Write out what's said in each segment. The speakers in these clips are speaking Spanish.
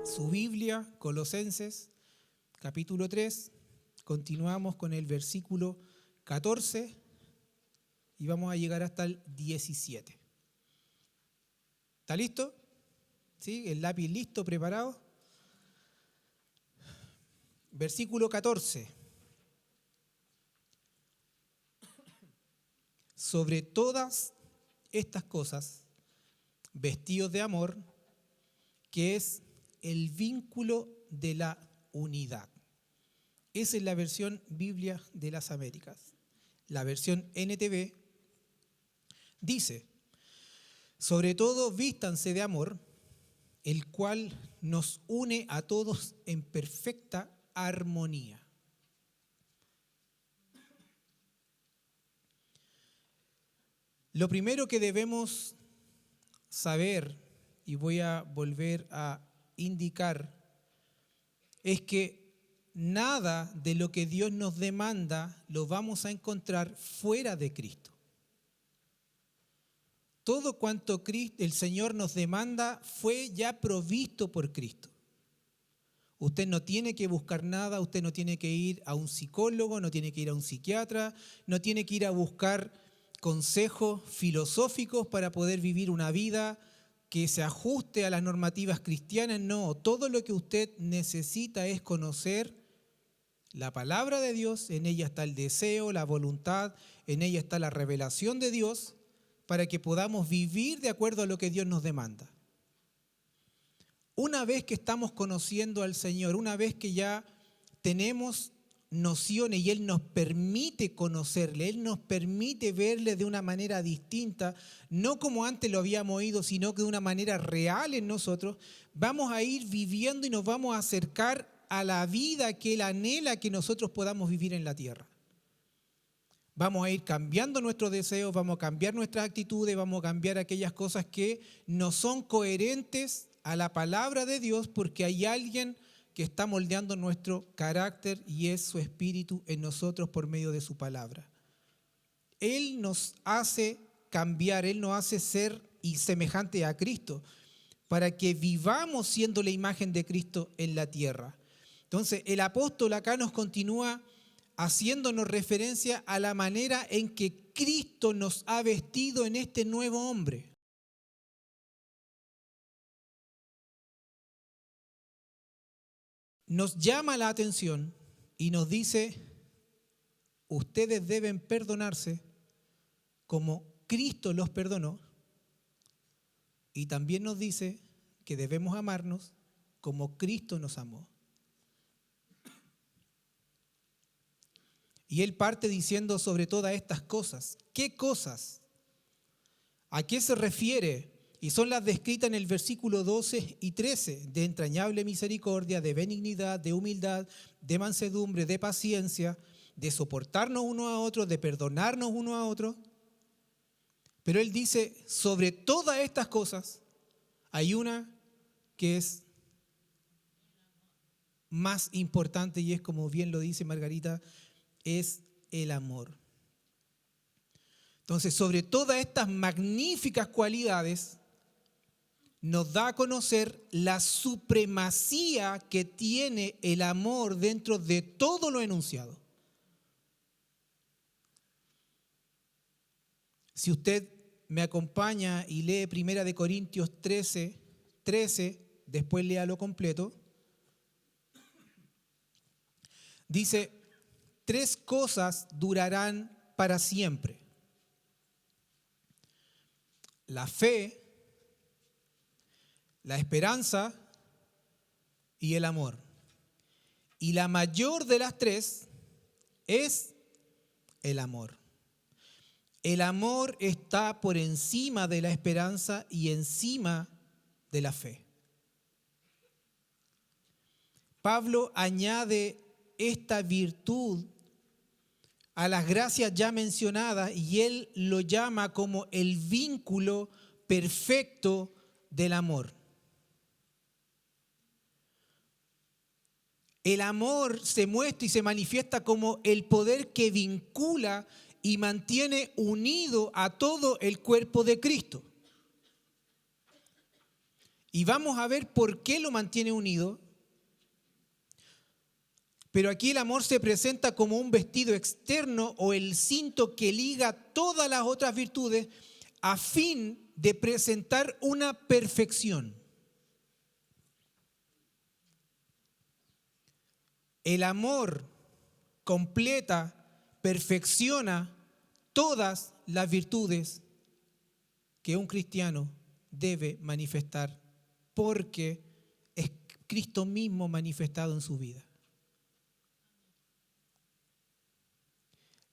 su Biblia, Colosenses, capítulo 3, continuamos con el versículo 14 y vamos a llegar hasta el 17. ¿Está listo? ¿Sí? ¿El lápiz listo, preparado? Versículo 14. Sobre todas estas cosas, vestidos de amor, que es el vínculo de la unidad. Esa es la versión Biblia de las Américas. La versión NTV dice: sobre todo vístanse de amor, el cual nos une a todos en perfecta armonía. Lo primero que debemos saber, y voy a volver a indicar, es que nada de lo que Dios nos demanda lo vamos a encontrar fuera de Cristo. Todo cuanto el Señor nos demanda fue ya provisto por Cristo. Usted no tiene que buscar nada, usted no tiene que ir a un psicólogo, no tiene que ir a un psiquiatra, no tiene que ir a buscar consejos filosóficos para poder vivir una vida que se ajuste a las normativas cristianas. No, todo lo que usted necesita es conocer la palabra de Dios. En ella está el deseo, la voluntad, en ella está la revelación de Dios para que podamos vivir de acuerdo a lo que Dios nos demanda. Una vez que estamos conociendo al Señor, una vez que ya tenemos nociones y Él nos permite conocerle, Él nos permite verle de una manera distinta, no como antes lo habíamos oído, sino que de una manera real en nosotros, vamos a ir viviendo y nos vamos a acercar a la vida que Él anhela que nosotros podamos vivir en la tierra. Vamos a ir cambiando nuestros deseos, vamos a cambiar nuestras actitudes, vamos a cambiar aquellas cosas que no son coherentes a la palabra de Dios, porque hay alguien que está moldeando nuestro carácter y es su espíritu en nosotros por medio de su palabra. Él nos hace cambiar, Él nos hace ser y semejante a Cristo para que vivamos siendo la imagen de Cristo en la tierra. Entonces, el apóstol acá nos continúa haciéndonos referencia a la manera en que Cristo nos ha vestido en este nuevo hombre. Nos llama la atención y nos dice: ustedes deben perdonarse como Cristo los perdonó, y también nos dice que debemos amarnos como Cristo nos amó. Y él parte diciendo sobre todas estas cosas. ¿Qué cosas? ¿A qué se refiere? Y son las descritas en el versículo 12 y 13, de entrañable misericordia, de benignidad, de humildad, de mansedumbre, de paciencia, de soportarnos uno a otro, de perdonarnos uno a otro. Pero él dice, sobre todas estas cosas, hay una que es más importante y es, como bien lo dice Margarita, es el amor. Entonces, sobre todas estas magníficas cualidades, nos da a conocer la supremacía que tiene el amor dentro de todo lo enunciado. Si usted me acompaña y lee 1 Corintios 13, después léalo completo, dice: 3 cosas durarán para siempre: la fe, la esperanza y el amor. Y la mayor de las 3 es el amor. El amor está por encima de la esperanza y encima de la fe. Pablo añade esta virtud a las gracias ya mencionadas y él lo llama como el vínculo perfecto del amor. El amor se muestra y se manifiesta como el poder que vincula y mantiene unido a todo el cuerpo de Cristo. Y vamos a ver por qué lo mantiene unido. Pero aquí el amor se presenta como un vestido externo o el cinto que liga todas las otras virtudes a fin de presentar una perfección. El amor completa, perfecciona todas las virtudes que un cristiano debe manifestar porque es Cristo mismo manifestado en su vida.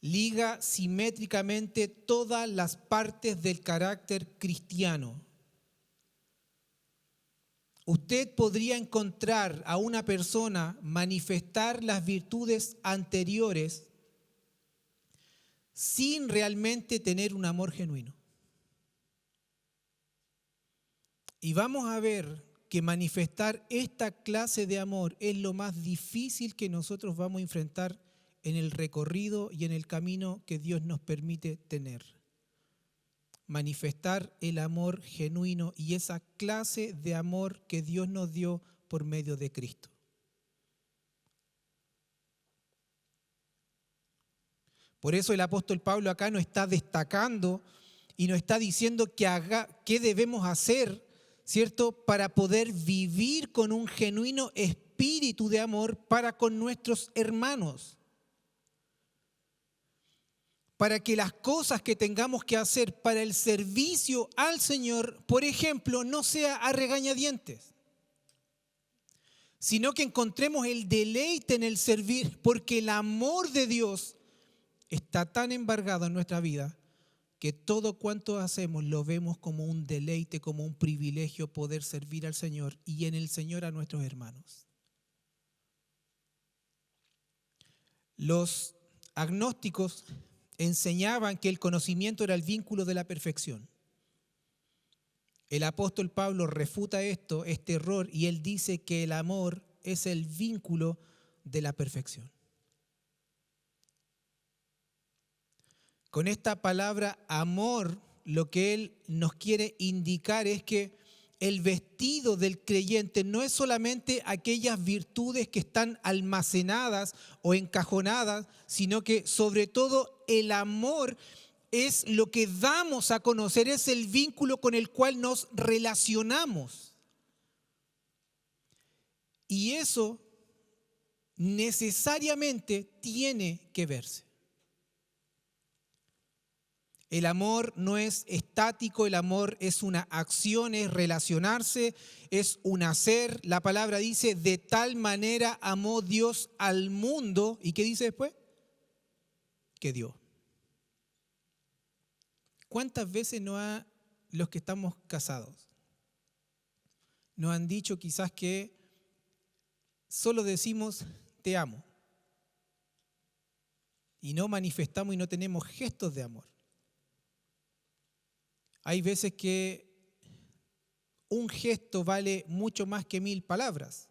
Liga simétricamente todas las partes del carácter cristiano. Usted podría encontrar a una persona manifestar las virtudes anteriores sin realmente tener un amor genuino. Y vamos a ver que manifestar esta clase de amor es lo más difícil que nosotros vamos a enfrentar en el recorrido y en el camino que Dios nos permite tener. Manifestar el amor genuino y esa clase de amor que Dios nos dio por medio de Cristo. Por eso el apóstol Pablo acá nos está destacando y nos está diciendo qué debemos hacer, ¿cierto?, para poder vivir con un genuino espíritu de amor para con nuestros hermanos. Para que las cosas que tengamos que hacer para el servicio al Señor, por ejemplo, no sea a regañadientes, sino que encontremos el deleite en el servir, porque el amor de Dios está tan embargado en nuestra vida que todo cuanto hacemos lo vemos como un deleite, como un privilegio poder servir al Señor y en el Señor a nuestros hermanos. Los agnósticos enseñaban que el conocimiento era el vínculo de la perfección. El apóstol Pablo refuta este error, y él dice que el amor es el vínculo de la perfección. Con esta palabra amor, lo que él nos quiere indicar es que el vestido del creyente no es solamente aquellas virtudes que están almacenadas o encajonadas, sino que sobre todo el amor es lo que damos a conocer, es el vínculo con el cual nos relacionamos. Y eso necesariamente tiene que verse. El amor no es estático, el amor es una acción, es relacionarse, es un hacer. La palabra dice, de tal manera amó Dios al mundo. ¿Y qué dice después? Que dio. ¿Cuántas veces los que estamos casados nos han dicho quizás que solo decimos te amo y no manifestamos y no tenemos gestos de amor? Hay veces que un gesto vale mucho más que 1000 palabras,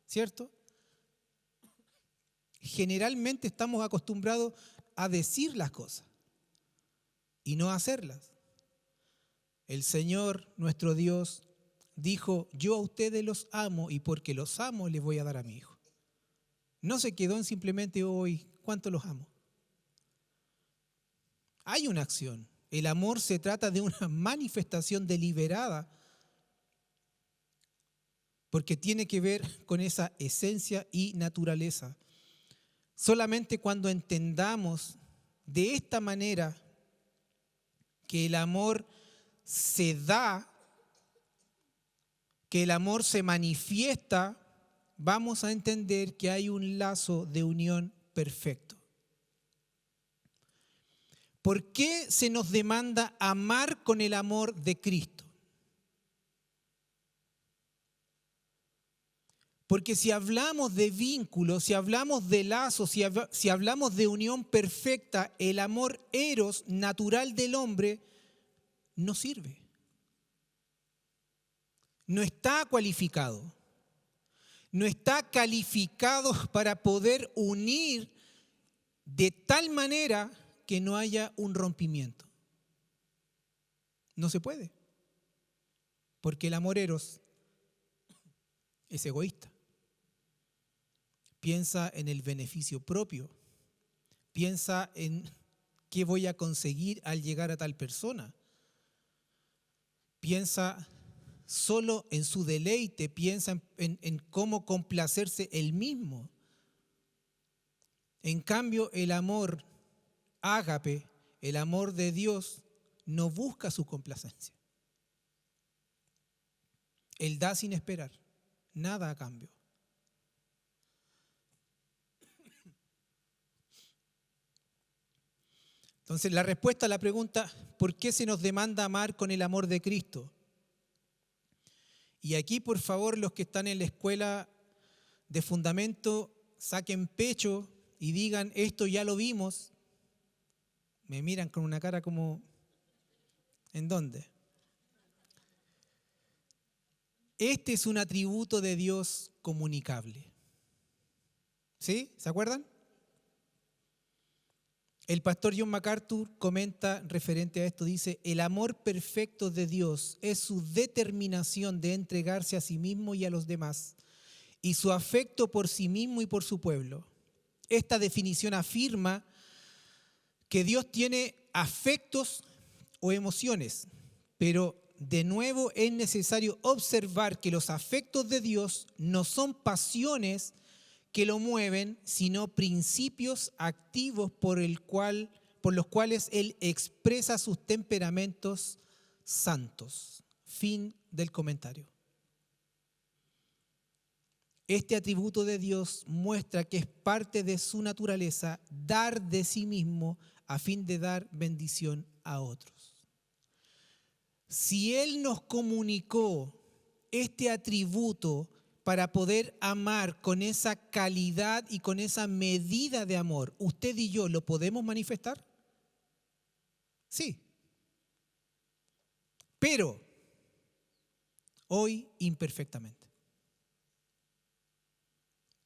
¿cierto? Generalmente estamos acostumbrados a decir las cosas y no a hacerlas. El Señor, nuestro Dios, dijo, yo a ustedes los amo y porque los amo les voy a dar a mi hijo. No se quedó en simplemente hoy, ¿cuánto los amo? Hay una acción. El amor se trata de una manifestación deliberada porque tiene que ver con esa esencia y naturaleza. Solamente cuando entendamos de esta manera que el amor se da, que el amor se manifiesta, vamos a entender que hay un lazo de unión perfecto. ¿Por qué se nos demanda amar con el amor de Cristo? Porque si hablamos de vínculos, si hablamos de lazos, si hablamos de unión perfecta, el amor eros natural del hombre no sirve. No está cualificado. No está calificado para poder unir de tal manera que no haya un rompimiento. No se puede. Porque el amor eros es egoísta. Piensa en el beneficio propio. Piensa en qué voy a conseguir al llegar a tal persona. Piensa solo en su deleite, piensa en cómo complacerse él mismo. En cambio, el amor ágape, el amor de Dios, no busca su complacencia. Él da sin esperar, nada a cambio. Entonces, la respuesta a la pregunta, ¿por qué se nos demanda amar con el amor de Cristo? Y aquí, por favor, los que están en la escuela de fundamento, saquen pecho y digan, esto ya lo vimos. Me miran con una cara como, ¿en dónde? Este es un atributo de Dios comunicable. ¿Sí? ¿Se acuerdan? El pastor John MacArthur comenta referente a esto, dice, el amor perfecto de Dios es su determinación de entregarse a sí mismo y a los demás, y su afecto por sí mismo y por su pueblo. Esta definición afirma que Dios tiene afectos o emociones, pero de nuevo es necesario observar que los afectos de Dios no son pasiones que lo mueven, sino principios activos por los cuales Él expresa sus temperamentos santos. Fin del comentario. Este atributo de Dios muestra que es parte de su naturaleza dar de sí mismo a fin de dar bendición a otros. Si Él nos comunicó este atributo para poder amar con esa calidad y con esa medida de amor, ¿usted y yo lo podemos manifestar? Sí. Pero hoy imperfectamente.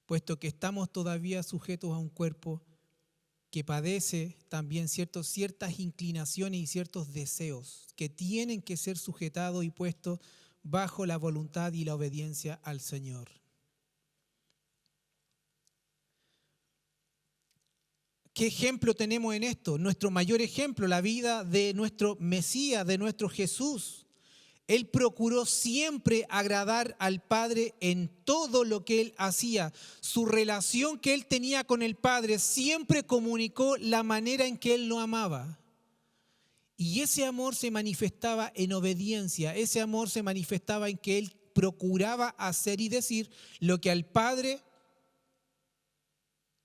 Puesto que estamos todavía sujetos a un cuerpo que padece también ciertas inclinaciones y ciertos deseos que tienen que ser sujetados y puestos bajo la voluntad y la obediencia al Señor. ¿Qué ejemplo tenemos en esto? Nuestro mayor ejemplo, la vida de nuestro Mesías, de nuestro Jesús. Él procuró siempre agradar al Padre en todo lo que Él hacía. Su relación que Él tenía con el Padre siempre comunicó la manera en que Él lo amaba. Y ese amor se manifestaba en obediencia, ese amor se manifestaba en que Él procuraba hacer y decir lo que al Padre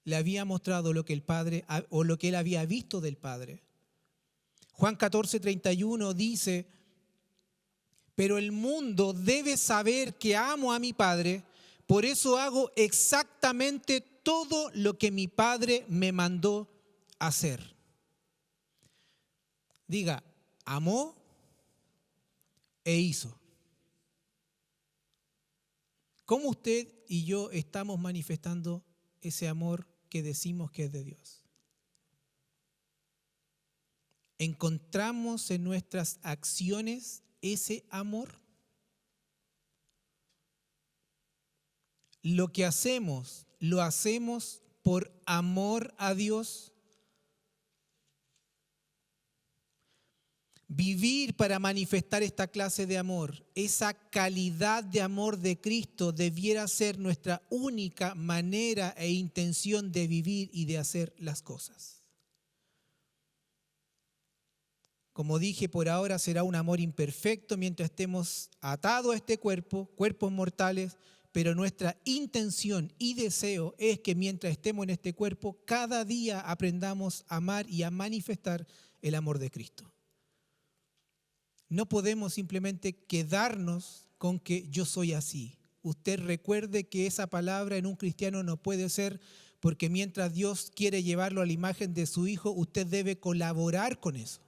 le había mostrado, lo que el Padre o lo que Él había visto del Padre. Juan 14:31 dice: pero el mundo debe saber que amo a mi Padre, por eso hago exactamente todo lo que mi Padre me mandó hacer. Diga, amó e hizo. ¿Cómo usted y yo estamos manifestando ese amor que decimos que es de Dios? ¿Encontramos en nuestras acciones ese amor? Lo que hacemos, ¿lo hacemos por amor a Dios? Vivir para manifestar esta clase de amor, esa calidad de amor de Cristo debiera ser nuestra única manera e intención de vivir y de hacer las cosas. Como dije, por ahora será un amor imperfecto mientras estemos atados a este cuerpo, cuerpos mortales, pero nuestra intención y deseo es que mientras estemos en este cuerpo, cada día aprendamos a amar y a manifestar el amor de Cristo. No podemos simplemente quedarnos con que yo soy así. Usted recuerde que esa palabra en un cristiano no puede ser, porque mientras Dios quiere llevarlo a la imagen de su Hijo, usted debe colaborar con eso.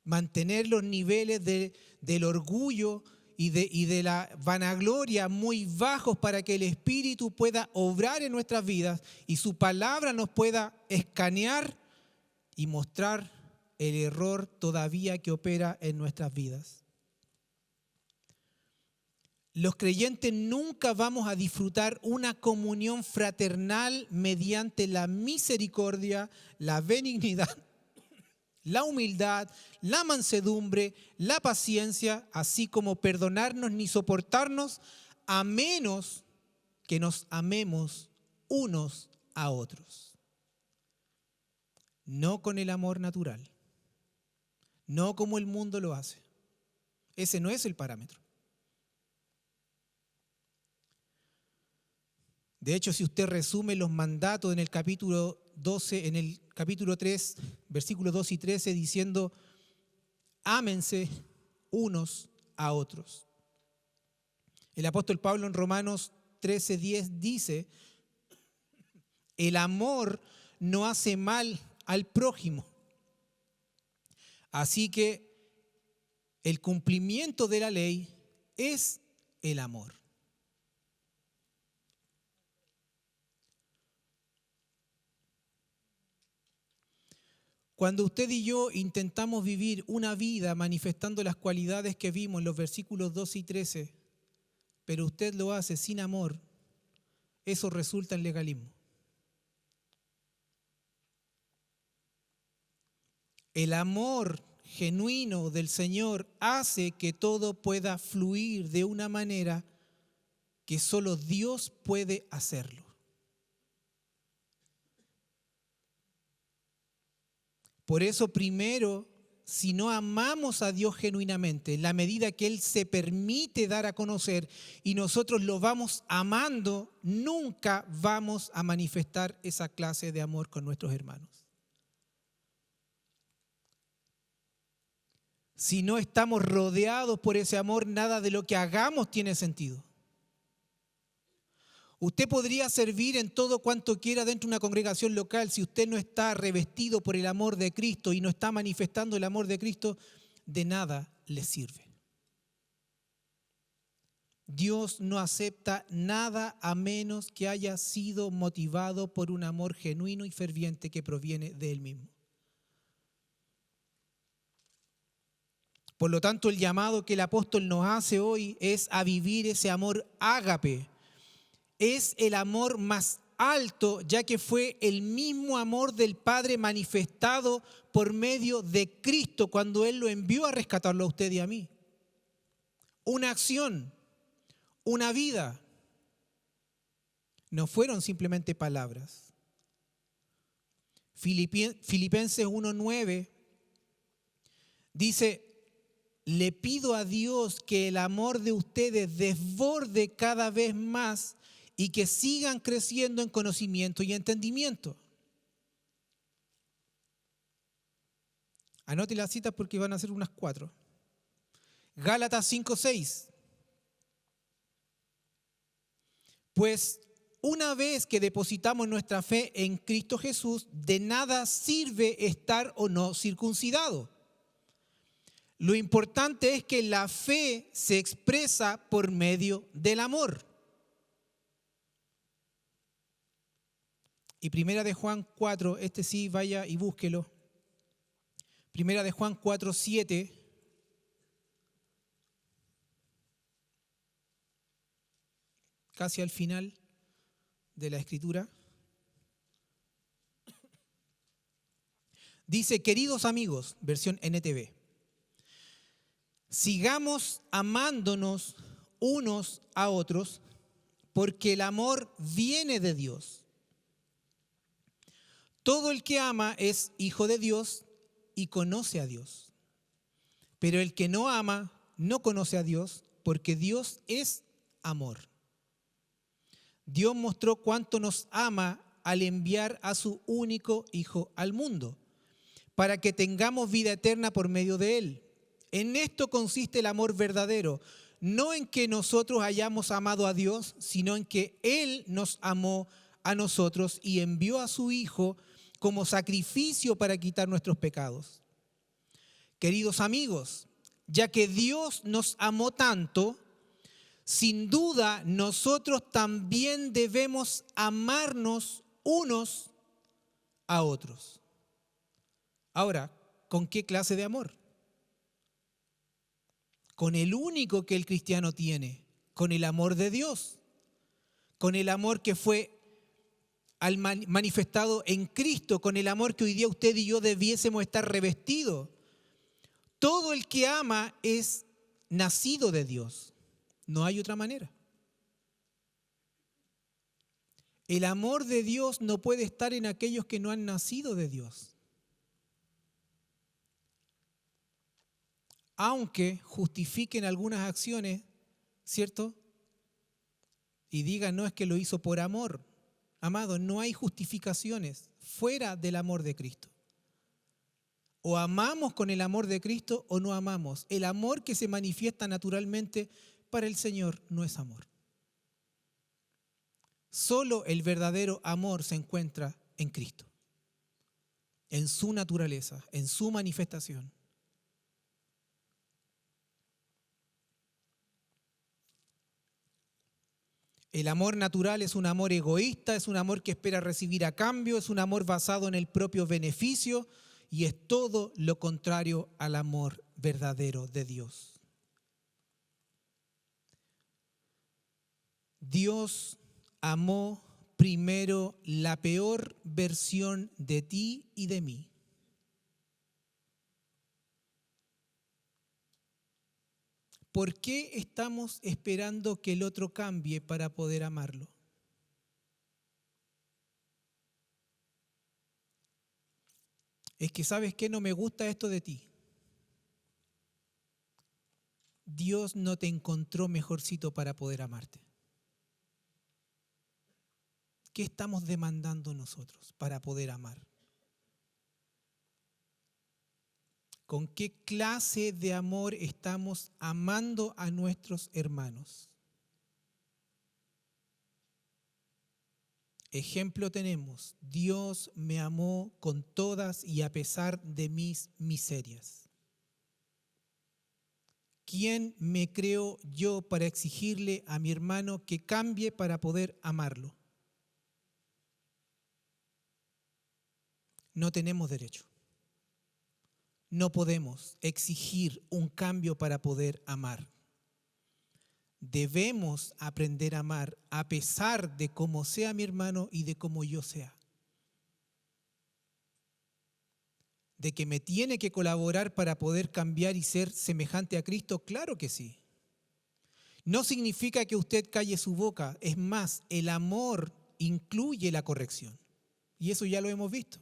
Mantener los niveles del orgullo y de la vanagloria muy bajos para que el Espíritu pueda obrar en nuestras vidas y su palabra nos pueda escanear y mostrar el error todavía que opera en nuestras vidas. los creyentes nunca vamos a disfrutar una comunión fraternal mediante la misericordia, la benignidad, la humildad, la mansedumbre, la paciencia, así como perdonarnos ni soportarnos, a menos que nos amemos unos a otros. No con el amor natural, no como el mundo lo hace. Ese no es el parámetro. De hecho, si usted resume los mandatos en el capítulo 12, en el capítulo 3, versículos 2 y 13, diciendo, ámense unos a otros. El apóstol Pablo en Romanos 13:10 dice, el amor no hace mal al prójimo. Así que el cumplimiento de la ley es el amor. Cuando usted y yo intentamos vivir una vida manifestando las cualidades que vimos en los versículos 12 y 13, pero usted lo hace sin amor, eso resulta en legalismo. El amor genuino del Señor hace que todo pueda fluir de una manera que solo Dios puede hacerlo. Por eso primero, si no amamos a Dios genuinamente, en la medida que Él se permite dar a conocer y nosotros lo vamos amando, nunca vamos a manifestar esa clase de amor con nuestros hermanos. Si no estamos rodeados por ese amor, nada de lo que hagamos tiene sentido. Usted podría servir en todo cuanto quiera dentro de una congregación local. Si usted no está revestido por el amor de Cristo y no está manifestando el amor de Cristo, de nada le sirve. Dios no acepta nada a menos que haya sido motivado por un amor genuino y ferviente que proviene de Él mismo. Por lo tanto, el llamado que el apóstol nos hace hoy es a vivir ese amor ágape. Es el amor más alto, ya que fue el mismo amor del Padre manifestado por medio de Cristo cuando Él lo envió a rescatarlo a usted y a mí. Una acción, una vida. No fueron simplemente palabras. Filipenses 1:9 dice, le pido a Dios que el amor de ustedes desborde cada vez más y que sigan creciendo en conocimiento y entendimiento. Anote las citas porque van a ser unas 4. Gálatas 5:6. Pues una vez que depositamos nuestra fe en Cristo Jesús, de nada sirve estar o no circuncidado. Lo importante es que la fe se expresa por medio del amor. Y Primera de Juan 4, este sí, vaya y búsquelo. Primera de Juan 4:7. Casi al final de la escritura. Dice, queridos amigos, versión NTV, sigamos amándonos unos a otros porque el amor viene de Dios. Todo el que ama es hijo de Dios y conoce a Dios. Pero el que no ama no conoce a Dios porque Dios es amor. Dios mostró cuánto nos ama al enviar a su único Hijo al mundo, para que tengamos vida eterna por medio de Él. En esto consiste el amor verdadero, no en que nosotros hayamos amado a Dios, sino en que Él nos amó a nosotros y envió a su Hijo como sacrificio para quitar nuestros pecados. Queridos amigos, ya que Dios nos amó tanto, sin duda nosotros también debemos amarnos unos a otros. Ahora, ¿con qué clase de amor? Con el único que el cristiano tiene, Con el amor de Dios, con el amor que fue manifestado en Cristo, con el amor que hoy día usted y yo debiésemos estar revestidos. Todo el que ama es nacido de Dios. No hay otra manera. El amor de Dios no puede estar en aquellos que no han nacido de Dios. Aunque justifiquen algunas acciones, ¿cierto? Y digan, no, es que lo hizo por amor. Amado, no hay justificaciones fuera del amor de Cristo. O amamos con el amor de Cristo o no amamos. El amor que se manifiesta naturalmente para el Señor no es amor. Solo el verdadero amor se encuentra en Cristo, en su naturaleza, en su manifestación. El amor natural es un amor egoísta, es un amor que espera recibir a cambio, es un amor basado en el propio beneficio y es todo lo contrario al amor verdadero de Dios. Dios amó primero la peor versión de ti y de mí. ¿Por qué estamos esperando que el otro cambie para poder amarlo? Es que, ¿sabes qué? No me gusta esto de ti. Dios no te encontró mejorcito para poder amarte. ¿Qué estamos demandando nosotros para poder amar? ¿Con qué clase de amor estamos amando a nuestros hermanos? Ejemplo tenemos, Dios me amó con todas y a pesar de mis miserias. ¿Quién me creo yo para exigirle a mi hermano que cambie para poder amarlo? No tenemos derecho. No podemos exigir un cambio para poder amar. Debemos aprender a amar a pesar de cómo sea mi hermano y de cómo yo sea. ¿De que me tiene que colaborar para poder cambiar y ser semejante a Cristo? Claro que sí. No significa que usted calle su boca. Es más, el amor incluye la corrección. Y eso ya lo hemos visto.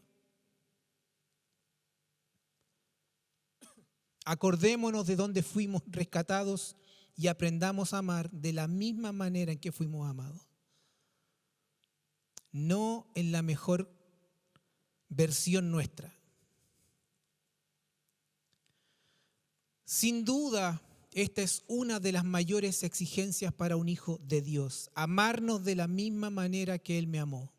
Acordémonos de dónde fuimos rescatados y aprendamos a amar de la misma manera en que fuimos amados. No en la mejor versión nuestra. Sin duda, esta es una de las mayores exigencias para un hijo de Dios, amarnos de la misma manera que Él me amó.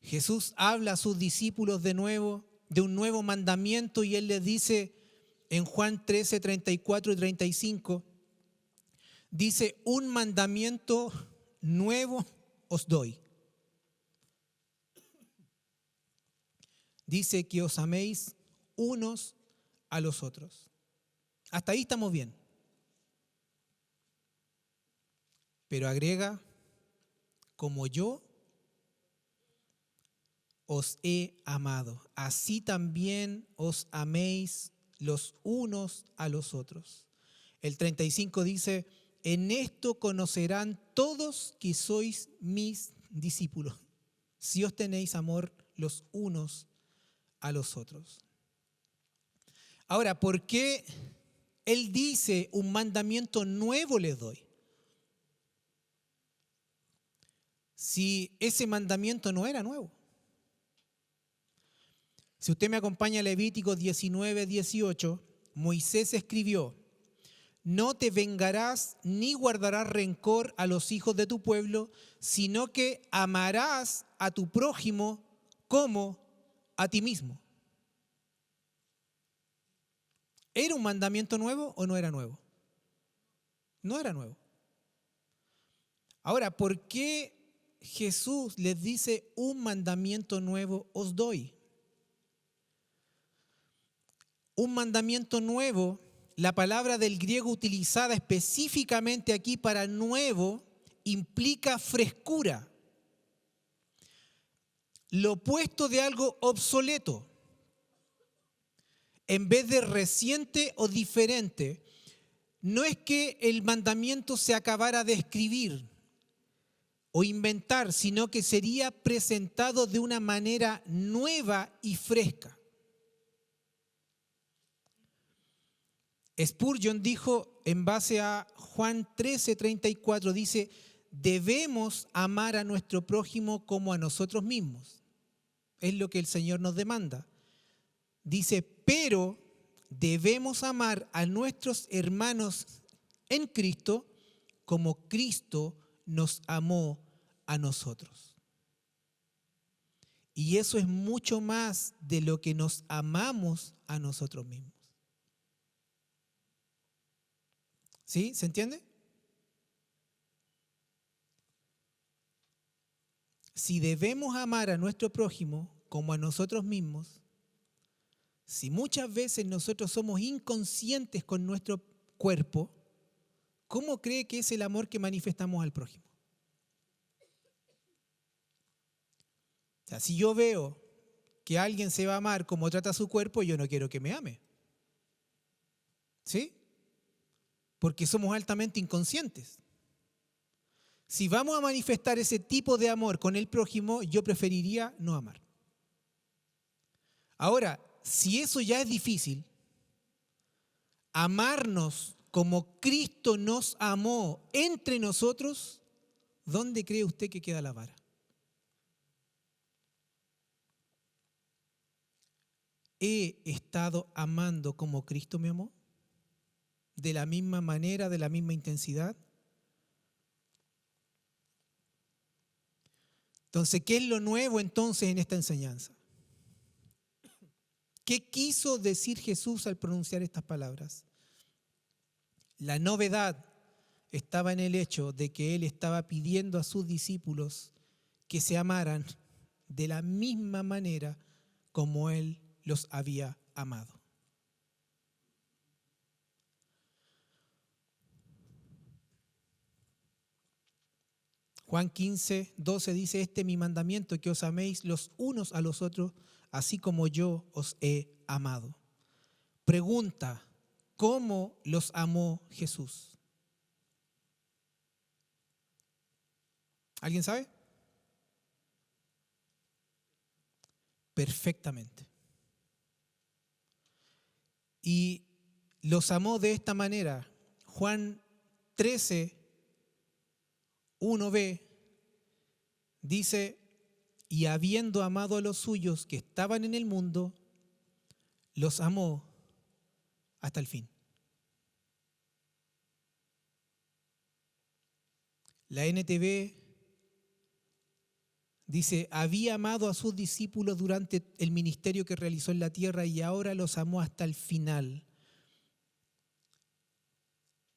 Jesús habla a sus discípulos de nuevo, de un nuevo mandamiento, y Él les dice en Juan 13, 34 y 35, dice, un mandamiento nuevo os doy. Dice que os améis unos a los otros. Hasta ahí estamos bien. Pero agrega, como yo os he amado, así también os améis los unos a los otros. El 35 dice, en esto conocerán todos que sois mis discípulos, si os tenéis amor los unos a los otros. Ahora, ¿por qué Él dice un mandamiento nuevo les doy? Si ese mandamiento no era nuevo. Si usted me acompaña a Levítico 19, 18, Moisés escribió, no te vengarás ni guardarás rencor a los hijos de tu pueblo, sino que amarás a tu prójimo como a ti mismo. ¿Era un mandamiento nuevo o no era nuevo? No era nuevo. Ahora, ¿por qué Jesús les dice un mandamiento nuevo os doy? Un mandamiento nuevo la palabra del griego utilizada específicamente aquí para nuevo implica frescura, lo opuesto de algo obsoleto. En vez de reciente o diferente, no es que el mandamiento se acabara de escribir o inventar, sino que sería presentado de una manera nueva y fresca. Spurgeon dijo en base a Juan 13:34, dice, debemos amar a nuestro prójimo como a nosotros mismos. Es lo que el Señor nos demanda. Dice, pero debemos amar a nuestros hermanos en Cristo como Cristo nos amó a nosotros. Y eso es mucho más de lo que nos amamos a nosotros mismos. ¿Sí? ¿Se entiende? Si debemos amar a nuestro prójimo como a nosotros mismos, si muchas veces nosotros somos inconscientes con nuestro cuerpo, ¿cómo cree que es el amor que manifestamos al prójimo? O sea, si yo veo que alguien se va a amar como trata su cuerpo, yo no quiero que me ame. ¿Sí? Porque somos altamente inconscientes. Si vamos a manifestar ese tipo de amor con el prójimo, yo preferiría no amar. Ahora, si eso ya es difícil, amarnos como Cristo nos amó entre nosotros, ¿dónde cree usted que queda la vara? ¿He estado amando como Cristo me amó? ¿De la misma manera, de la misma intensidad? Entonces, ¿qué es lo nuevo entonces en esta enseñanza? ¿Qué quiso decir Jesús al pronunciar estas palabras? La novedad estaba en el hecho de que Él estaba pidiendo a sus discípulos que se amaran de la misma manera como Él los había amado. Juan 15:12 dice, este es mi mandamiento, que os améis los unos a los otros, así como yo os he amado. Pregunta, ¿cómo los amó Jesús? ¿Alguien sabe? Perfectamente. Y los amó de esta manera. Juan 13:1b dice, y habiendo amado a los suyos que estaban en el mundo, los amó hasta el fin. La NTV dice, había amado a sus discípulos durante el ministerio que realizó en la tierra y ahora los amó hasta el final,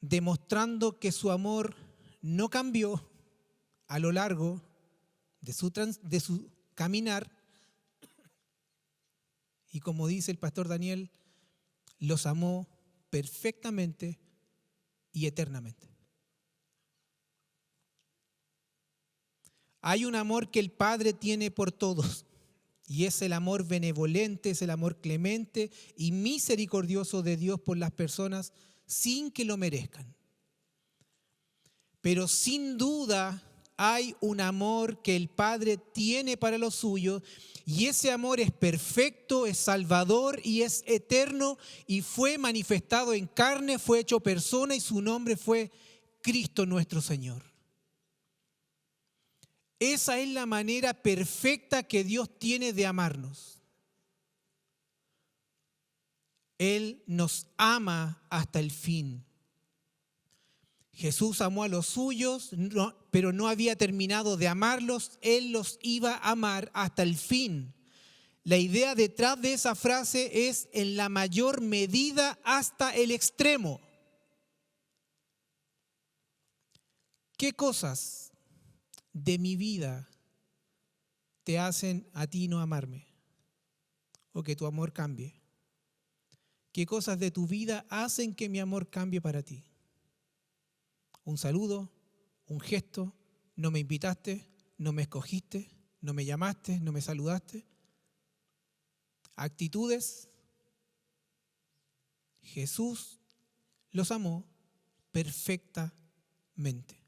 demostrando que su amor no cambió a lo largo de su caminar. Y como dice el pastor Daniel, los amó perfectamente y eternamente. Hay un amor que el Padre tiene por todos y es el amor benevolente, es el amor clemente y misericordioso de Dios por las personas sin que lo merezcan. Pero sin duda hay un amor que el Padre tiene para los suyos y ese amor es perfecto, es salvador y es eterno y fue manifestado en carne, fue hecho persona y su nombre fue Cristo nuestro Señor. Esa es la manera perfecta que Dios tiene de amarnos. Él nos ama hasta el fin. Jesús amó a los suyos, pero no había terminado de amarlos. Él los iba a amar hasta el fin. La idea detrás de esa frase es en la mayor medida hasta el extremo. ¿Qué cosas de mi vida te hacen a ti no amarme? O que tu amor cambie. ¿Qué cosas de tu vida hacen que mi amor cambie para ti? Un saludo, un gesto, no me invitaste, no me escogiste, no me llamaste, no me saludaste. Actitudes. Jesús los amó perfectamente.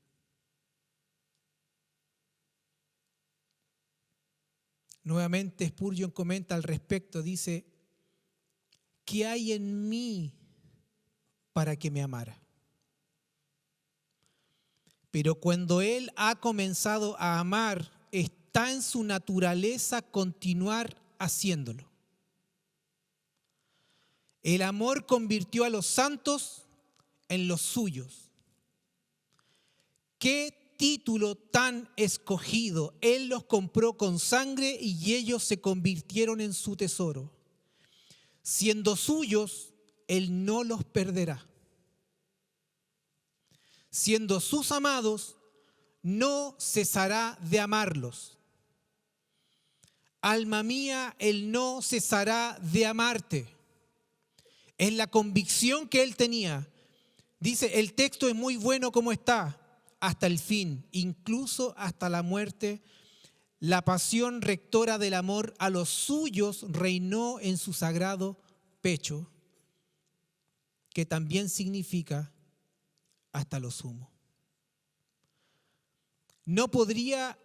Nuevamente Spurgeon comenta al respecto, dice: ¿qué hay en mí para que me amara? Pero cuando Él ha comenzado a amar, está en su naturaleza continuar haciéndolo. El amor convirtió a los santos en los suyos. ¿Qué título tan escogido? Él los compró con sangre y ellos se convirtieron en su tesoro. Siendo suyos, Él no los perderá. Siendo sus amados, no cesará de amarlos. Alma mía, Él no cesará de amarte. Es la convicción que Él tenía. Dice, el texto es muy bueno como está, hasta el fin, incluso hasta la muerte. La pasión rectora del amor a los suyos reinó en su sagrado pecho, que también significa hasta lo sumo. No podía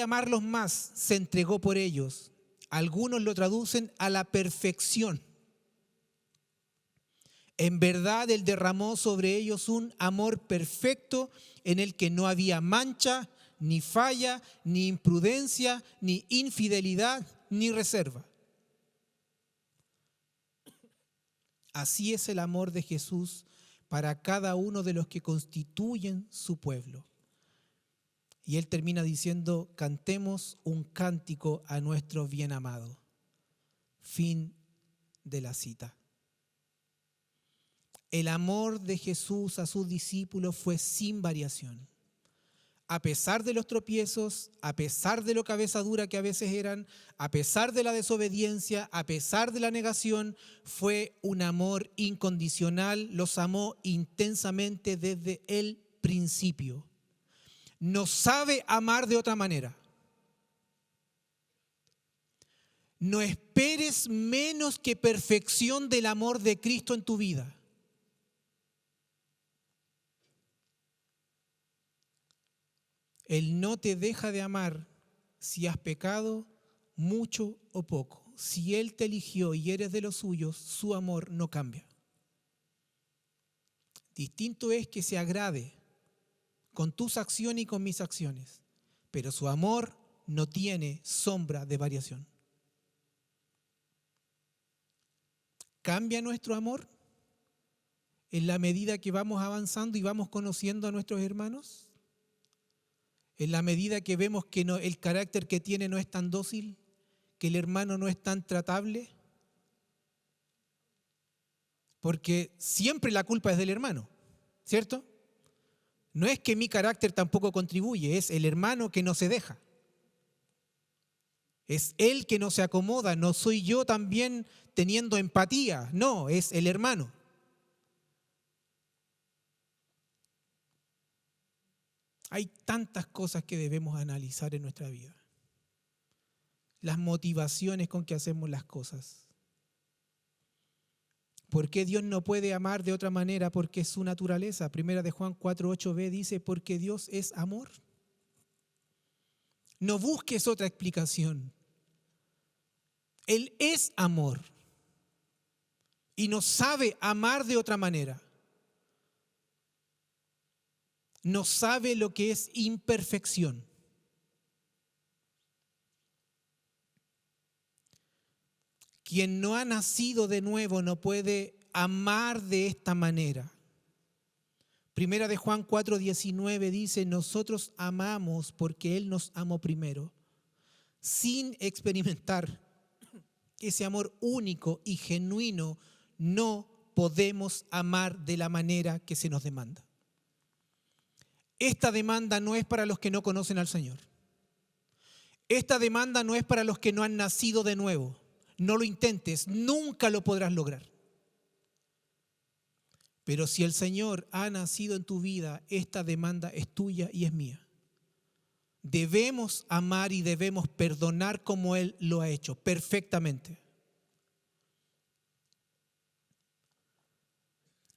amarlos más, se entregó por ellos. Algunos lo traducen a la perfección. En verdad, Él derramó sobre ellos un amor perfecto en el que no había mancha, ni falla, ni imprudencia, ni infidelidad, ni reserva. Así es el amor de Jesús para cada uno de los que constituyen su pueblo. Y Él termina diciendo, cantemos un cántico a nuestro bien amado. Fin de la cita. El amor de Jesús a sus discípulos fue sin variación. A pesar de los tropiezos, a pesar de lo cabeza dura que a veces eran, a pesar de la desobediencia, a pesar de la negación, fue un amor incondicional, los amó intensamente desde el principio. No sabe amar de otra manera. No esperes menos que perfección del amor de Cristo en tu vida. Él no te deja de amar si has pecado mucho o poco. Si Él te eligió y eres de los suyos, su amor no cambia. Distinto es que se agrade con tus acciones y con mis acciones, pero su amor no tiene sombra de variación. ¿Cambia nuestro amor en la medida que vamos avanzando y vamos conociendo a nuestros hermanos? En la medida que vemos que el carácter que tiene no es tan dócil, que el hermano no es tan tratable. Porque siempre la culpa es del hermano, ¿cierto? No es que mi carácter tampoco contribuye, es el hermano que no se deja. Es él que no se acomoda, no soy yo también teniendo empatía, no, es el hermano. Hay tantas cosas que debemos analizar en nuestra vida. Las motivaciones con que hacemos las cosas. ¿Por qué Dios no puede amar de otra manera? Porque es su naturaleza. Primera de Juan 4:8b dice, porque Dios es amor. No busques otra explicación. Él es amor. Y no sabe amar de otra manera. No sabe lo que es imperfección. Quien no ha nacido de nuevo no puede amar de esta manera. Primera de Juan 4:19 dice, nosotros amamos porque Él nos amó primero, sin experimentar ese amor único y genuino. No podemos amar de la manera que se nos demanda. Esta demanda no es para los que no conocen al Señor. Esta demanda no es para los que no han nacido de nuevo. No lo intentes, nunca lo podrás lograr. Pero si el Señor ha nacido en tu vida, esta demanda es tuya y es mía. Debemos amar y debemos perdonar como Él lo ha hecho, perfectamente.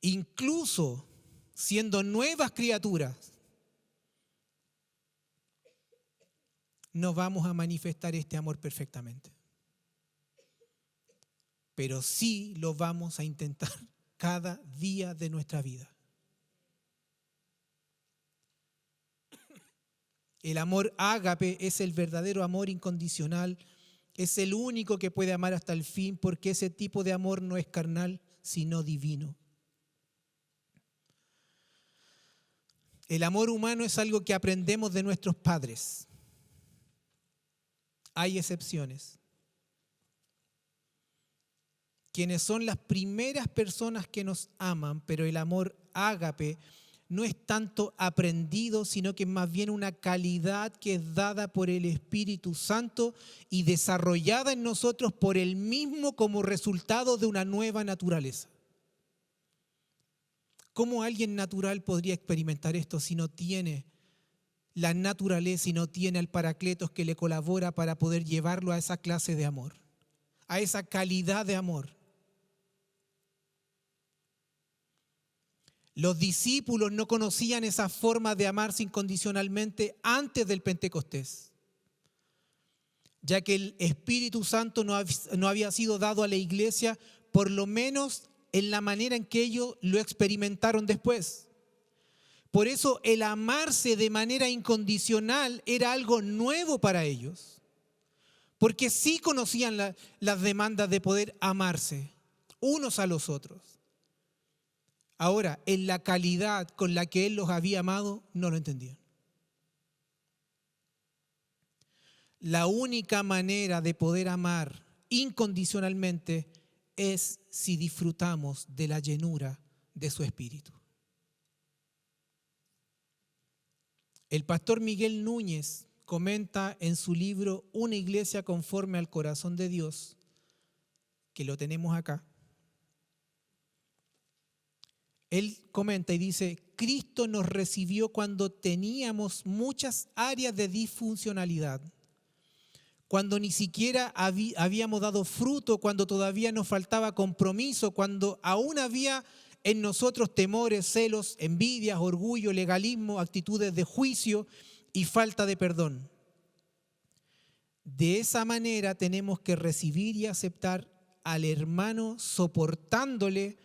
Incluso siendo nuevas criaturas, no vamos a manifestar este amor perfectamente. Pero sí lo vamos a intentar cada día de nuestra vida. El amor ágape es el verdadero amor incondicional, es el único que puede amar hasta el fin, porque ese tipo de amor no es carnal, sino divino. El amor humano es algo que aprendemos de nuestros padres. Hay excepciones. Quienes son las primeras personas que nos aman, pero el amor ágape no es tanto aprendido, sino que es más bien una calidad que es dada por el Espíritu Santo y desarrollada en nosotros por Él mismo como resultado de una nueva naturaleza. ¿Cómo alguien natural podría experimentar esto si no tiene la naturaleza y no tiene al Paracletos que le colabora para poder llevarlo a esa clase de amor, a esa calidad de amor? Los discípulos no conocían esa forma de amarse incondicionalmente antes del Pentecostés, ya que el Espíritu Santo no había sido dado a la iglesia, por lo menos en la manera en que ellos lo experimentaron después. Por eso el amarse de manera incondicional era algo nuevo para ellos, porque sí conocían las demandas de poder amarse unos a los otros. Ahora, en la calidad con la que Él los había amado, no lo entendían. La única manera de poder amar incondicionalmente es si disfrutamos de la llenura de su Espíritu. El pastor Miguel Núñez comenta en su libro Una iglesia conforme al corazón de Dios, que lo tenemos acá. Él comenta y dice: Cristo nos recibió cuando teníamos muchas áreas de disfuncionalidad, cuando ni siquiera habíamos dado fruto, cuando todavía nos faltaba compromiso, cuando aún había en nosotros temores, celos, envidias, orgullo, legalismo, actitudes de juicio y falta de perdón. De esa manera tenemos que recibir y aceptar al hermano soportándole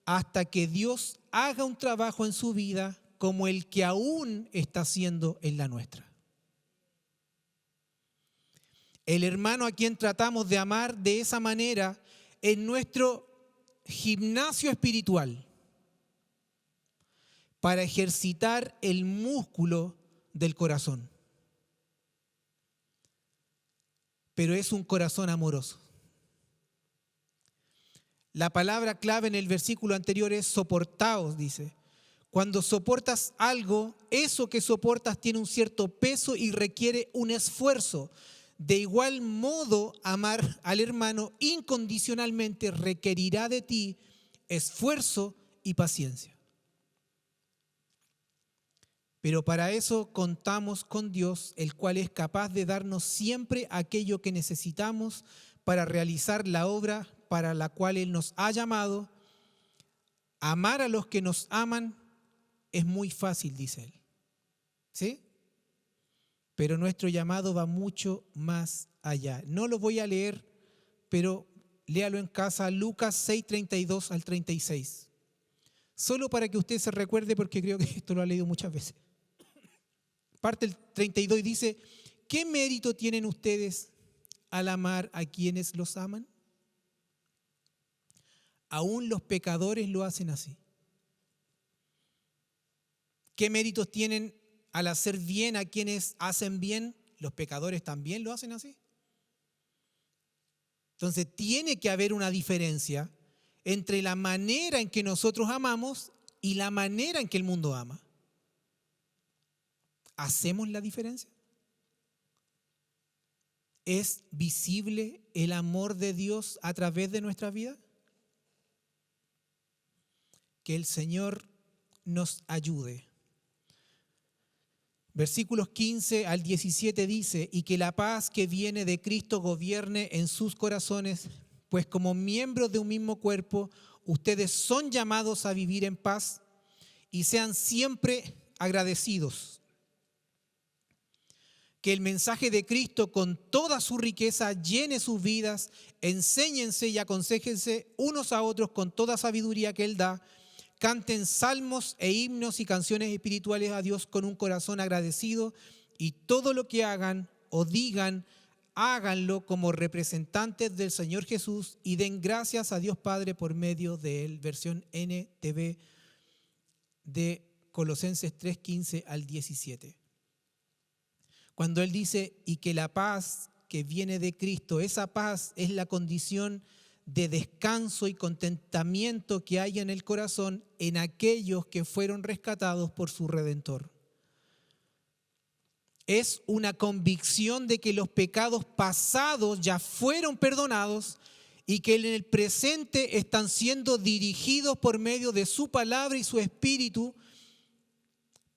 hasta que Dios haga un trabajo en su vida como el que aún está haciendo en la nuestra. El hermano a quien tratamos de amar de esa manera es nuestro gimnasio espiritual para ejercitar el músculo del corazón. Pero es un corazón amoroso. La palabra clave en el versículo anterior es soportaos, dice. Cuando soportas algo, eso que soportas tiene un cierto peso y requiere un esfuerzo. De igual modo, amar al hermano incondicionalmente requerirá de ti esfuerzo y paciencia. Pero para eso contamos con Dios, el cual es capaz de darnos siempre aquello que necesitamos para realizar la obra para la cual Él nos ha llamado. Amar a los que nos aman es muy fácil, dice Él. ¿Sí? Pero nuestro llamado va mucho más allá. No lo voy a leer, pero léalo en casa, Lucas 6, 32 al 36. Solo para que usted se recuerde, porque creo que esto lo ha leído muchas veces. Parte el 32 y dice: ¿qué mérito tienen ustedes al amar a quienes los aman? Aún los pecadores lo hacen así. ¿Qué méritos tienen al hacer bien a quienes hacen bien? Los pecadores también lo hacen así. Entonces tiene que haber una diferencia entre la manera en que nosotros amamos y la manera en que el mundo ama. ¿Hacemos la diferencia? ¿Es visible el amor de Dios a través de nuestra vida? Que el Señor nos ayude. Versículos 15 al 17 dice, y que la paz que viene de Cristo gobierne en sus corazones, pues como miembros de un mismo cuerpo, ustedes son llamados a vivir en paz y sean siempre agradecidos. Que el mensaje de Cristo con toda su riqueza llene sus vidas, enséñense y aconséjense unos a otros con toda sabiduría que Él da, canten salmos e himnos y canciones espirituales a Dios con un corazón agradecido y todo lo que hagan o digan, háganlo como representantes del Señor Jesús y den gracias a Dios Padre por medio de Él. Versión NTV de Colosenses 3, 15 al 17. Cuando Él dice, y que la paz que viene de Cristo, esa paz es la condición de descanso y contentamiento que hay en el corazón en aquellos que fueron rescatados por su Redentor. Es una convicción de que los pecados pasados ya fueron perdonados y que en el presente están siendo dirigidos por medio de su palabra y su espíritu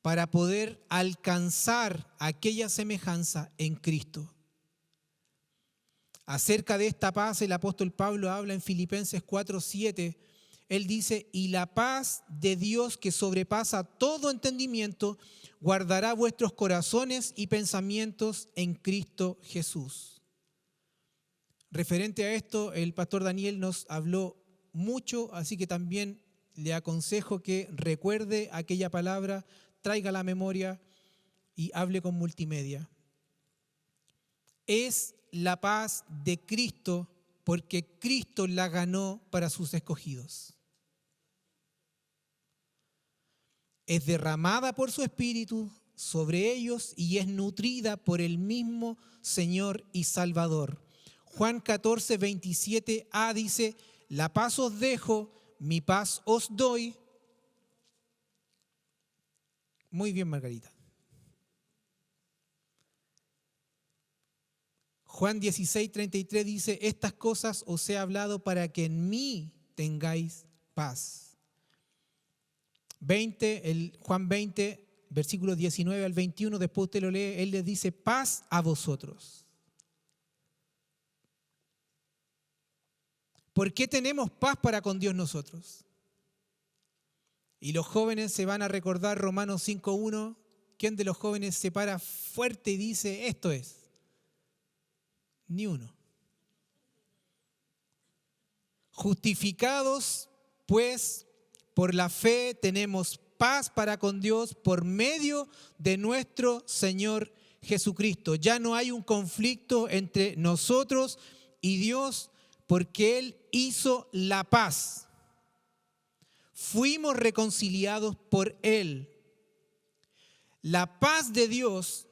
para poder alcanzar aquella semejanza en Cristo. Acerca de esta paz, el apóstol Pablo habla en Filipenses 4:7. Él dice, y la paz de Dios que sobrepasa todo entendimiento, guardará vuestros corazones y pensamientos en Cristo Jesús. Referente a esto, el pastor Daniel nos habló mucho, así que también le aconsejo que recuerde aquella palabra, traiga la memoria y hable con multimedia. Es la paz de Cristo porque Cristo la ganó para sus escogidos. Es derramada por su Espíritu sobre ellos y es nutrida por el mismo Señor y Salvador. Juan 14, 27a dice, la paz os dejo, mi paz os doy. Muy bien, Margarita. Juan 16, 33 dice, estas cosas os he hablado para que en mí tengáis paz. Juan 20, versículos 19 al 21, después usted lo lee, Él les dice, paz a vosotros. ¿Por qué tenemos paz para con Dios nosotros? Y los jóvenes se van a recordar Romanos 5:1. ¿Quién de los jóvenes se para fuerte y dice, esto es? Ni uno. Justificados, pues, por la fe tenemos paz para con Dios por medio de nuestro Señor Jesucristo. Ya no hay un conflicto entre nosotros y Dios porque Él hizo la paz. Fuimos reconciliados por Él. La paz de Dios,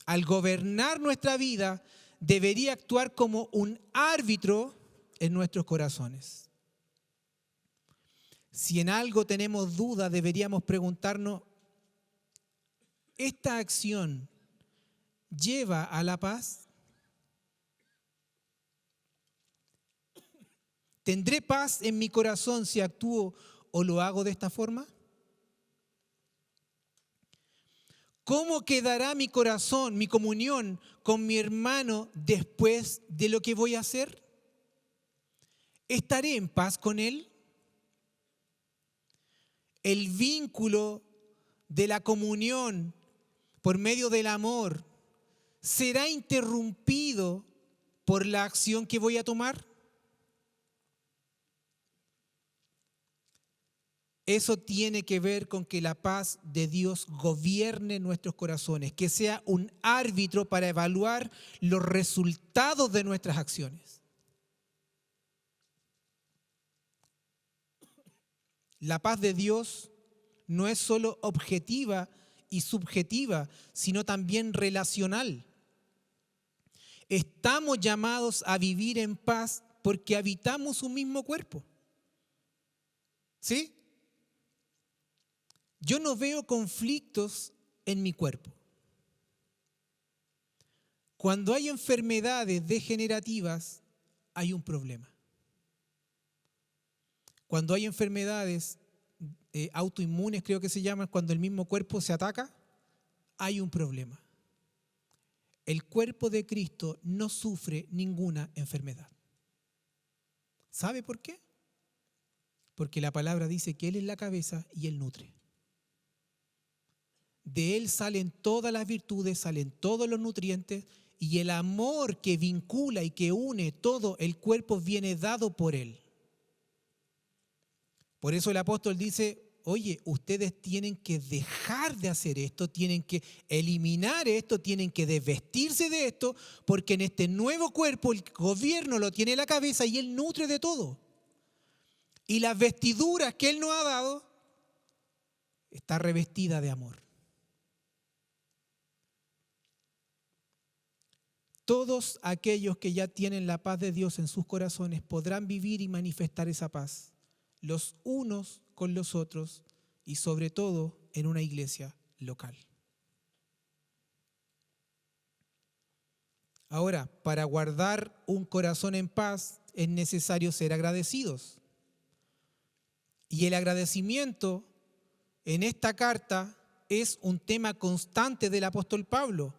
al gobernar nuestra vida, debería actuar como un árbitro en nuestros corazones. Si en algo tenemos duda, deberíamos preguntarnos, ¿esta acción lleva a la paz? ¿Tendré paz en mi corazón si actúo o lo hago de esta forma? ¿Cómo quedará mi corazón, mi comunión con mi hermano después de lo que voy a hacer? ¿Estaré en paz con él? El vínculo de la comunión por medio del amor será interrumpido por la acción que voy a tomar. Eso tiene que ver con que la paz de Dios gobierne nuestros corazones, que sea un árbitro para evaluar los resultados de nuestras acciones. La paz de Dios no es solo objetiva y subjetiva, sino también relacional. Estamos llamados a vivir en paz porque habitamos un mismo cuerpo. ¿Sí? Yo no veo conflictos en mi cuerpo. Cuando hay enfermedades degenerativas, hay un problema. Cuando hay enfermedades autoinmunes, creo que se llaman, cuando el mismo cuerpo se ataca, hay un problema. El cuerpo de Cristo no sufre ninguna enfermedad. ¿Sabe por qué? Porque la palabra dice que Él es la cabeza y Él nutre. De Él salen todas las virtudes, salen todos los nutrientes, y el amor que vincula y que une todo el cuerpo viene dado por Él. Por eso el apóstol dice, oye, ustedes tienen que dejar de hacer esto, tienen que eliminar esto, tienen que desvestirse de esto, porque en este nuevo cuerpo el gobierno lo tiene la cabeza y Él nutre de todo. Y las vestiduras que Él nos ha dado está revestida de amor. Todos aquellos que ya tienen la paz de Dios en sus corazones podrán vivir y manifestar esa paz, los unos con los otros y sobre todo en una iglesia local. Ahora, para guardar un corazón en paz es necesario ser agradecidos. Y el agradecimiento en esta carta es un tema constante del apóstol Pablo.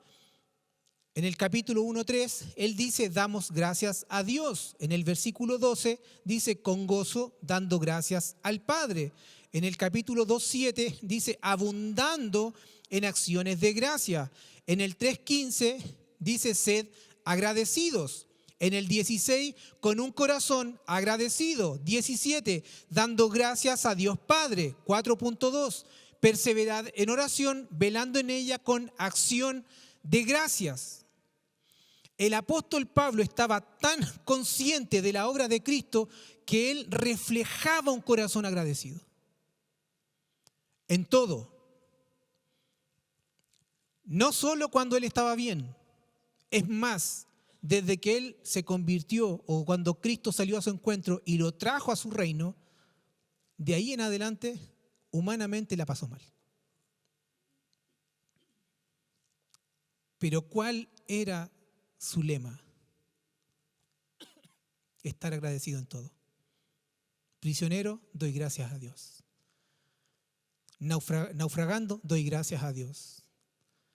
En el capítulo 1:3, él dice, damos gracias a Dios. En el versículo 12 dice, con gozo, dando gracias al Padre. En el capítulo 2:7 dice, abundando en acciones de gracia. En el 3:15 dice, sed agradecidos. En el 16, con un corazón agradecido. 17, dando gracias a Dios Padre. 4.2, perseverad en oración, velando en ella con acción de gracias. El apóstol Pablo estaba tan consciente de la obra de Cristo que él reflejaba un corazón agradecido. En todo. No solo cuando él estaba bien. Es más, desde que él se convirtió o cuando Cristo salió a su encuentro y lo trajo a su reino, de ahí en adelante, humanamente la pasó mal. Pero ¿cuál era su lema? Estar agradecido en todo. Prisionero, doy gracias a Dios. Naufragando, doy gracias a Dios.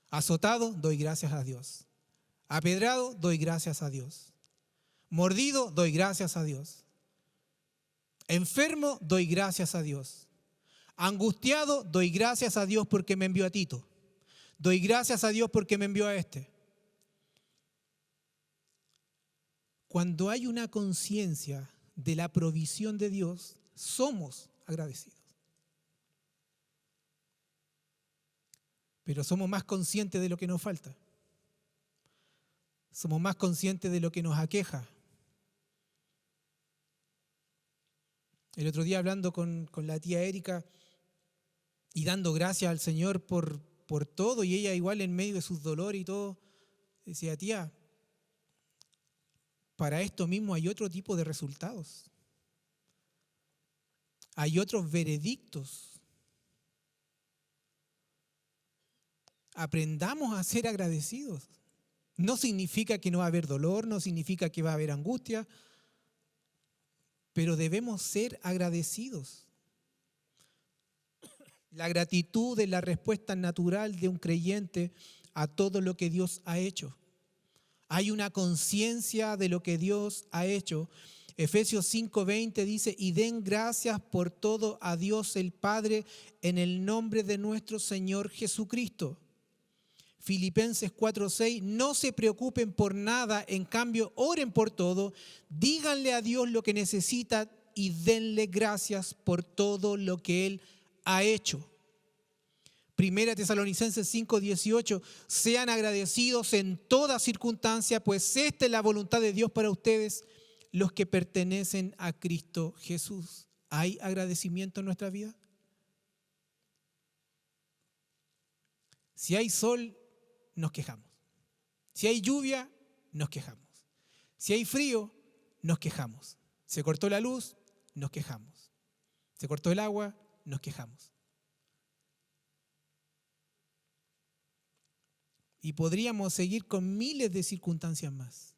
Azotado, doy gracias a Dios. Apedrado, doy gracias a Dios. Mordido, doy gracias a Dios. Enfermo, doy gracias a Dios. Angustiado, doy gracias a Dios porque me envió a Tito. Doy gracias a Dios porque me envió a este. Cuando hay una conciencia de la provisión de Dios, somos agradecidos. Pero somos más conscientes de lo que nos falta. Somos más conscientes de lo que nos aqueja. El otro día hablando con la tía Erika y dando gracias al Señor por todo, y ella igual en medio de sus dolores y todo, decía, tía, para esto mismo hay otro tipo de resultados. Hay otros veredictos. Aprendamos a ser agradecidos. No significa que no va a haber dolor, no significa que va a haber angustia, pero debemos ser agradecidos. La gratitud es la respuesta natural de un creyente a todo lo que Dios ha hecho. Hay una conciencia de lo que Dios ha hecho. Efesios 5:20 dice, y den gracias por todo a Dios el Padre en el nombre de nuestro Señor Jesucristo. Filipenses 4:6, no se preocupen por nada, en cambio oren por todo, díganle a Dios lo que necesitan y denle gracias por todo lo que Él ha hecho. Primera Tesalonicenses 5:18, sean agradecidos en toda circunstancia, pues esta es la voluntad de Dios para ustedes, los que pertenecen a Cristo Jesús. ¿Hay agradecimiento en nuestra vida? Si hay sol, nos quejamos. Si hay lluvia, nos quejamos. Si hay frío, nos quejamos. Se cortó la luz, nos quejamos. Se cortó el agua, nos quejamos. Y podríamos seguir con miles de circunstancias más.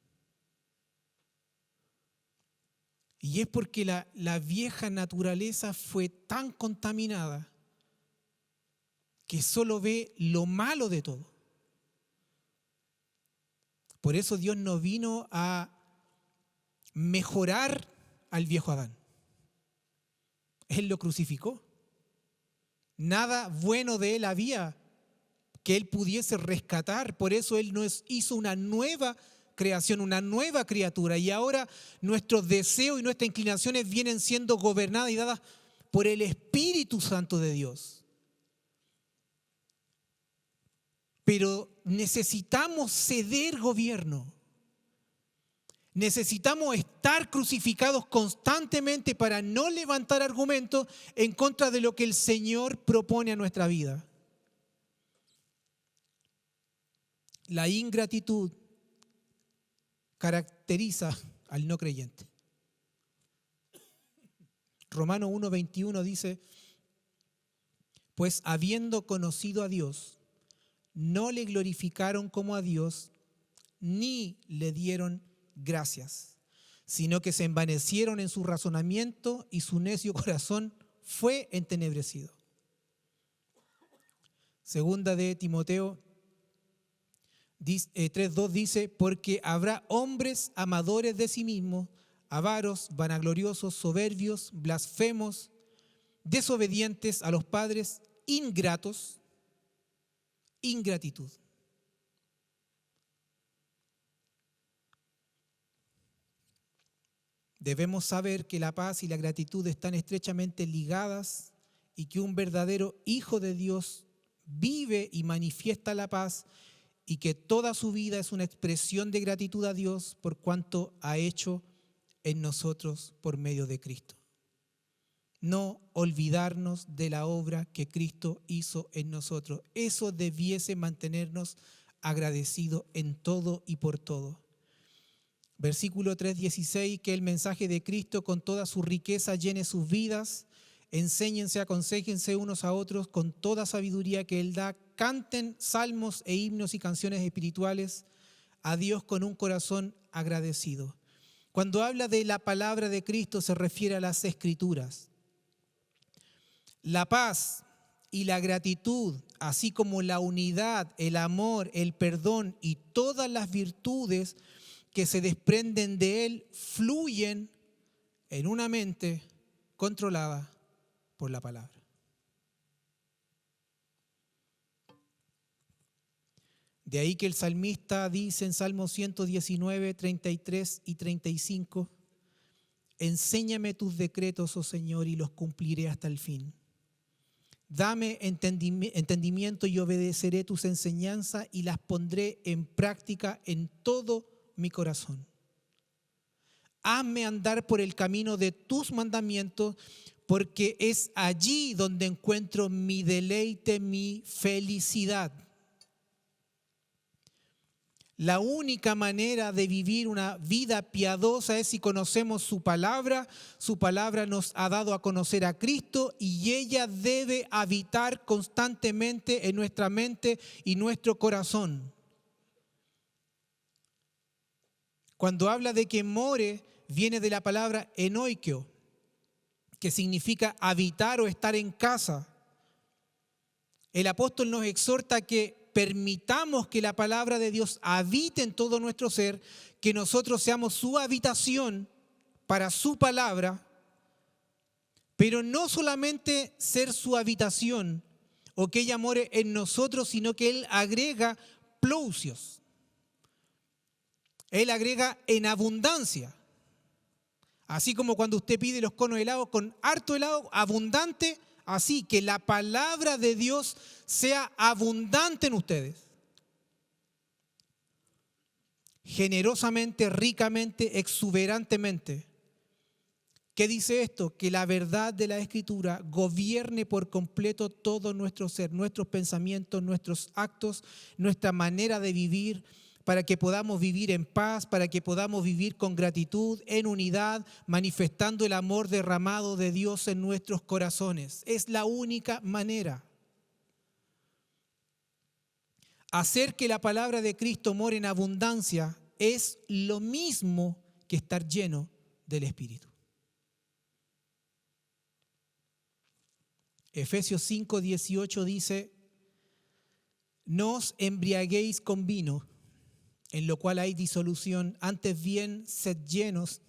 Y es porque la vieja naturaleza fue tan contaminada que solo ve lo malo de todo. Por eso Dios no vino a mejorar al viejo Adán. Él lo crucificó. Nada bueno de él había que él pudiese rescatar. Por eso él nos hizo una nueva creación, una nueva criatura. Y ahora nuestros deseos y nuestras inclinaciones vienen siendo gobernadas y dadas por el Espíritu Santo de Dios. Pero necesitamos ceder gobierno. Necesitamos estar crucificados constantemente para no levantar argumentos en contra de lo que el Señor propone a nuestra vida. La ingratitud caracteriza al no creyente. Romanos 1:21 dice: pues habiendo conocido a Dios, no le glorificaron como a Dios, ni le dieron gracias, sino que se envanecieron en su razonamiento y su necio corazón fue entenebrecido. Segunda de Timoteo 3:2 dice: porque habrá hombres amadores de sí mismos, avaros, vanagloriosos, soberbios, blasfemos, desobedientes a los padres, ingratos. Ingratitud. Debemos saber que la paz y la gratitud están estrechamente ligadas y que un verdadero hijo de Dios vive y manifiesta la paz y que toda su vida es una expresión de gratitud a Dios por cuanto ha hecho en nosotros por medio de Cristo. No olvidarnos de la obra que Cristo hizo en nosotros. Eso debiese mantenernos agradecidos en todo y por todo. Versículo 3:16, que el mensaje de Cristo con toda su riqueza llene sus vidas. Enséñense, aconséjense unos a otros con toda sabiduría que Él da. Canten salmos e himnos y canciones espirituales a Dios con un corazón agradecido. Cuando habla de la palabra de Cristo se refiere a las Escrituras. La paz y la gratitud, así como la unidad, el amor, el perdón y todas las virtudes que se desprenden de Él, fluyen en una mente controlada por la palabra. De ahí que el salmista dice en Salmo 119, 33 y 35, enséñame tus decretos, oh Señor, y los cumpliré hasta el fin. Dame entendimiento y obedeceré tus enseñanzas y las pondré en práctica en todo mi corazón. Hazme andar por el camino de tus mandamientos, porque es allí donde encuentro mi deleite, mi felicidad. La única manera de vivir una vida piadosa es si conocemos su palabra. Su palabra nos ha dado a conocer a Cristo y ella debe habitar constantemente en nuestra mente y nuestro corazón. Cuando habla de que more, viene de la palabra enoikeo, que significa habitar o estar en casa. El apóstol nos exhorta a que permitamos que la palabra de Dios habite en todo nuestro ser, que nosotros seamos su habitación para su palabra, pero no solamente ser su habitación o que ella more en nosotros, sino que Él agrega plousios. Él agrega en abundancia. Así como cuando usted pide los conos de helado con harto helado, abundante, así que la palabra de Dios sea abundante en ustedes. Generosamente, ricamente, exuberantemente. ¿Qué dice esto? Que la verdad de la Escritura gobierne por completo todo nuestro ser, nuestros pensamientos, nuestros actos, nuestra manera de vivir, para que podamos vivir en paz, para que podamos vivir con gratitud, en unidad, manifestando el amor derramado de Dios en nuestros corazones. Es la única manera. Hacer que la palabra de Cristo more en abundancia es lo mismo que estar lleno del Espíritu. Efesios 5:18 dice: no os embriaguéis con vino, en lo cual hay disolución, antes bien sed llenos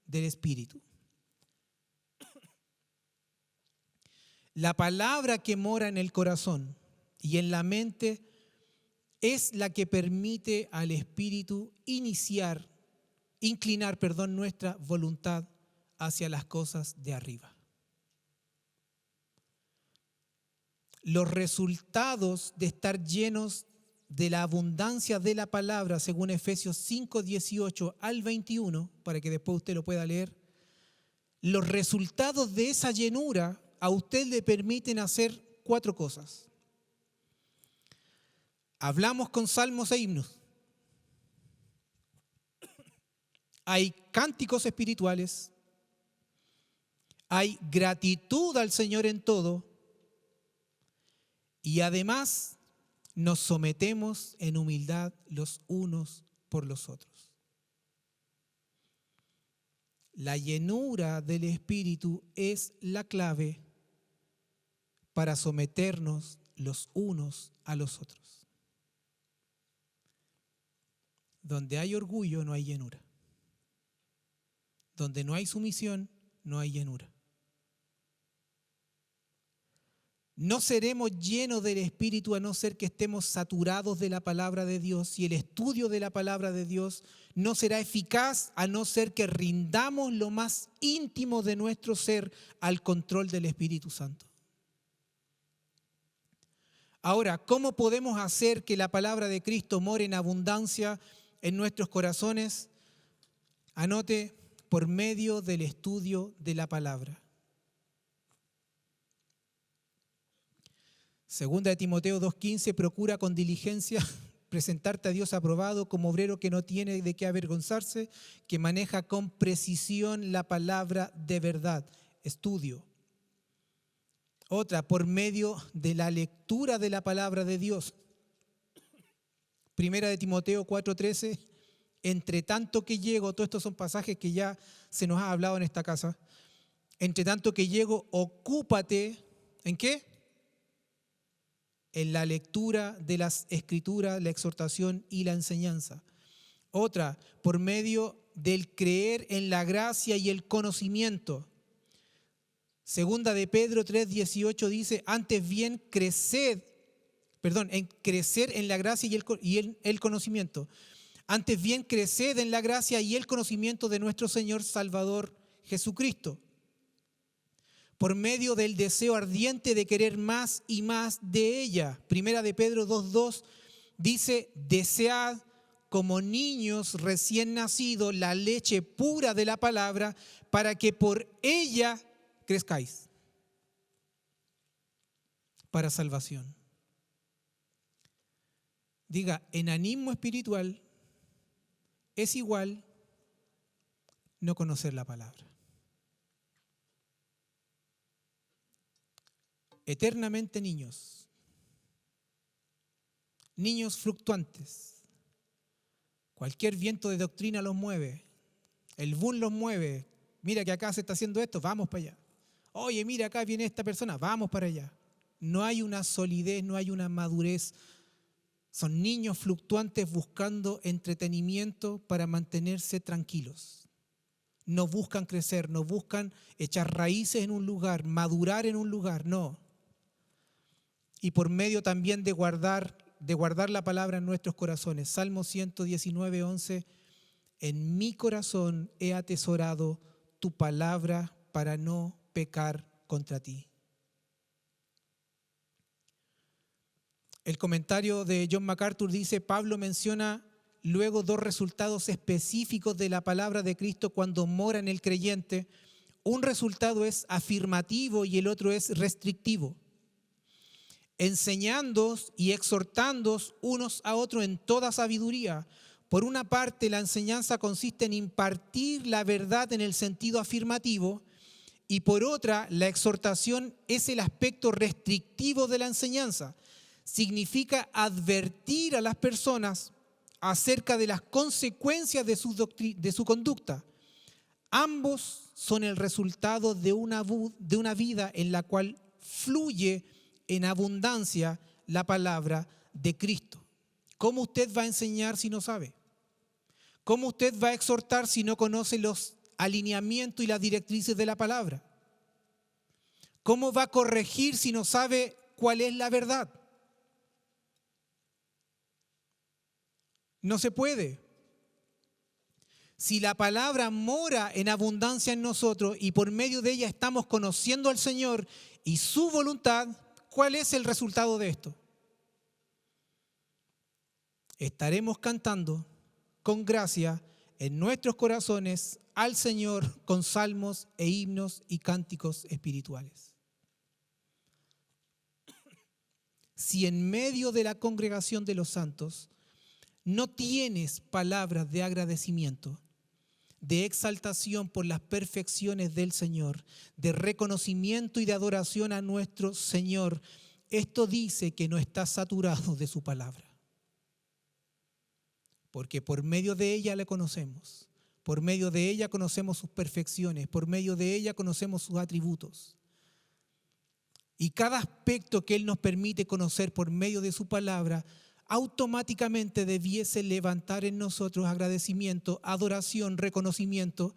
del Espíritu. La palabra que mora en el corazón y en la mente es la que permite al Espíritu inclinar nuestra voluntad hacia las cosas de arriba. Los resultados de estar llenos de la abundancia de la palabra, según Efesios 5:18 al 21, para que después usted lo pueda leer, los resultados de esa llenura a usted le permiten hacer 4 cosas. Hablamos con salmos e himnos. Hay cánticos espirituales. Hay gratitud al Señor en todo. Y además nos sometemos en humildad los unos por los otros. La llenura del Espíritu es la clave para someternos los unos a los otros. Donde hay orgullo no hay llenura. Donde no hay sumisión no hay llenura. No seremos llenos del Espíritu a no ser que estemos saturados de la palabra de Dios, y el estudio de la palabra de Dios no será eficaz a no ser que rindamos lo más íntimo de nuestro ser al control del Espíritu Santo. Ahora, ¿cómo podemos hacer que la palabra de Cristo more en abundancia en nuestros corazones? Anote: por medio del estudio de la palabra. Segunda de Timoteo 2:15, procura con diligencia presentarte a Dios aprobado como obrero que no tiene de qué avergonzarse, que maneja con precisión la palabra de verdad. Estudio. Otra, por medio de la lectura de la palabra de Dios. Primera de Timoteo 4:13, entre tanto que llego, todos estos son pasajes que ya se nos ha hablado en esta casa. Entre tanto que llego, ocúpate, ¿en qué? En la lectura de las Escrituras, la exhortación y la enseñanza. Otra, por medio del creer en la gracia y el conocimiento. Segunda de Pedro 3:18 dice: antes bien en crecer en la gracia y el conocimiento. Antes bien creced en la gracia y el conocimiento de nuestro Señor Salvador Jesucristo. Por medio del deseo ardiente de querer más y más de ella. Primera de Pedro 2:2 dice: desead como niños recién nacidos la leche pura de la palabra, para que por ella crezcáis para salvación. Diga: enanismo espiritual es igual no conocer la palabra. Eternamente niños fluctuantes. Cualquier viento de doctrina los mueve, el boom los mueve. Mira que acá se está haciendo esto, vamos para allá. Oye, mira, acá viene esta persona, vamos para allá. No hay una solidez, no hay una madurez. Son niños fluctuantes buscando entretenimiento para mantenerse tranquilos. No buscan crecer, no buscan echar raíces en un lugar, madurar en un lugar, no. Y por medio también de guardar la palabra en nuestros corazones. Salmo 119:11, en mi corazón he atesorado tu palabra para no pecar contra ti. El comentario de John MacArthur dice: Pablo menciona luego 2 resultados específicos de la palabra de Cristo cuando mora en el creyente. Un resultado es afirmativo y el otro es restrictivo. Enseñándoos y exhortándoos unos a otros en toda sabiduría. Por una parte, la enseñanza consiste en impartir la verdad en el sentido afirmativo, y por otra, la exhortación es el aspecto restrictivo de la enseñanza. Significa advertir a las personas acerca de las consecuencias de su conducta. Ambos son el resultado de una vida en la cual fluye en abundancia la palabra de Cristo. ¿Cómo usted va a enseñar si no sabe? ¿Cómo usted va a exhortar si no conoce los alineamientos y las directrices de la palabra? ¿Cómo va a corregir si no sabe cuál es la verdad? No se puede. Si la palabra mora en abundancia en nosotros y por medio de ella estamos conociendo al Señor y su voluntad, ¿cuál es el resultado de esto? Estaremos cantando con gracia en nuestros corazones al Señor con salmos e himnos y cánticos espirituales. Si en medio de la congregación de los santos no tienes palabras de agradecimiento, de exaltación por las perfecciones del Señor, de reconocimiento y de adoración a nuestro Señor, esto dice que no estás saturado de su palabra. Porque por medio de ella le conocemos, por medio de ella conocemos sus perfecciones, por medio de ella conocemos sus atributos. Y cada aspecto que Él nos permite conocer por medio de su palabra, automáticamente debiese levantar en nosotros agradecimiento, adoración, reconocimiento.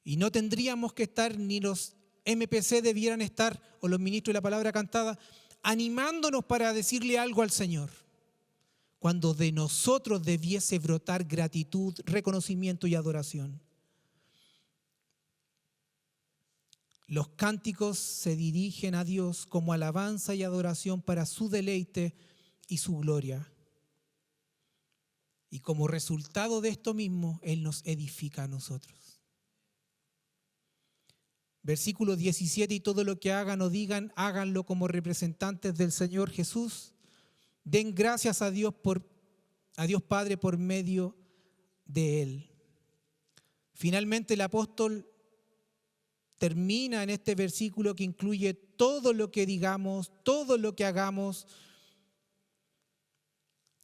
Y no tendríamos que estar, ni los MPC debieran estar, o los ministros de la palabra cantada, animándonos para decirle algo al Señor. Cuando de nosotros debiese brotar gratitud, reconocimiento y adoración. Los cánticos se dirigen a Dios como alabanza y adoración para su deleite y su gloria. Y como resultado de esto mismo, Él nos edifica a nosotros. Versículo 17, y todo lo que hagan o digan, háganlo como representantes del Señor Jesús. Den gracias a Dios Padre por medio de Él. Finalmente el apóstol termina en este versículo que incluye todo lo que digamos, todo lo que hagamos,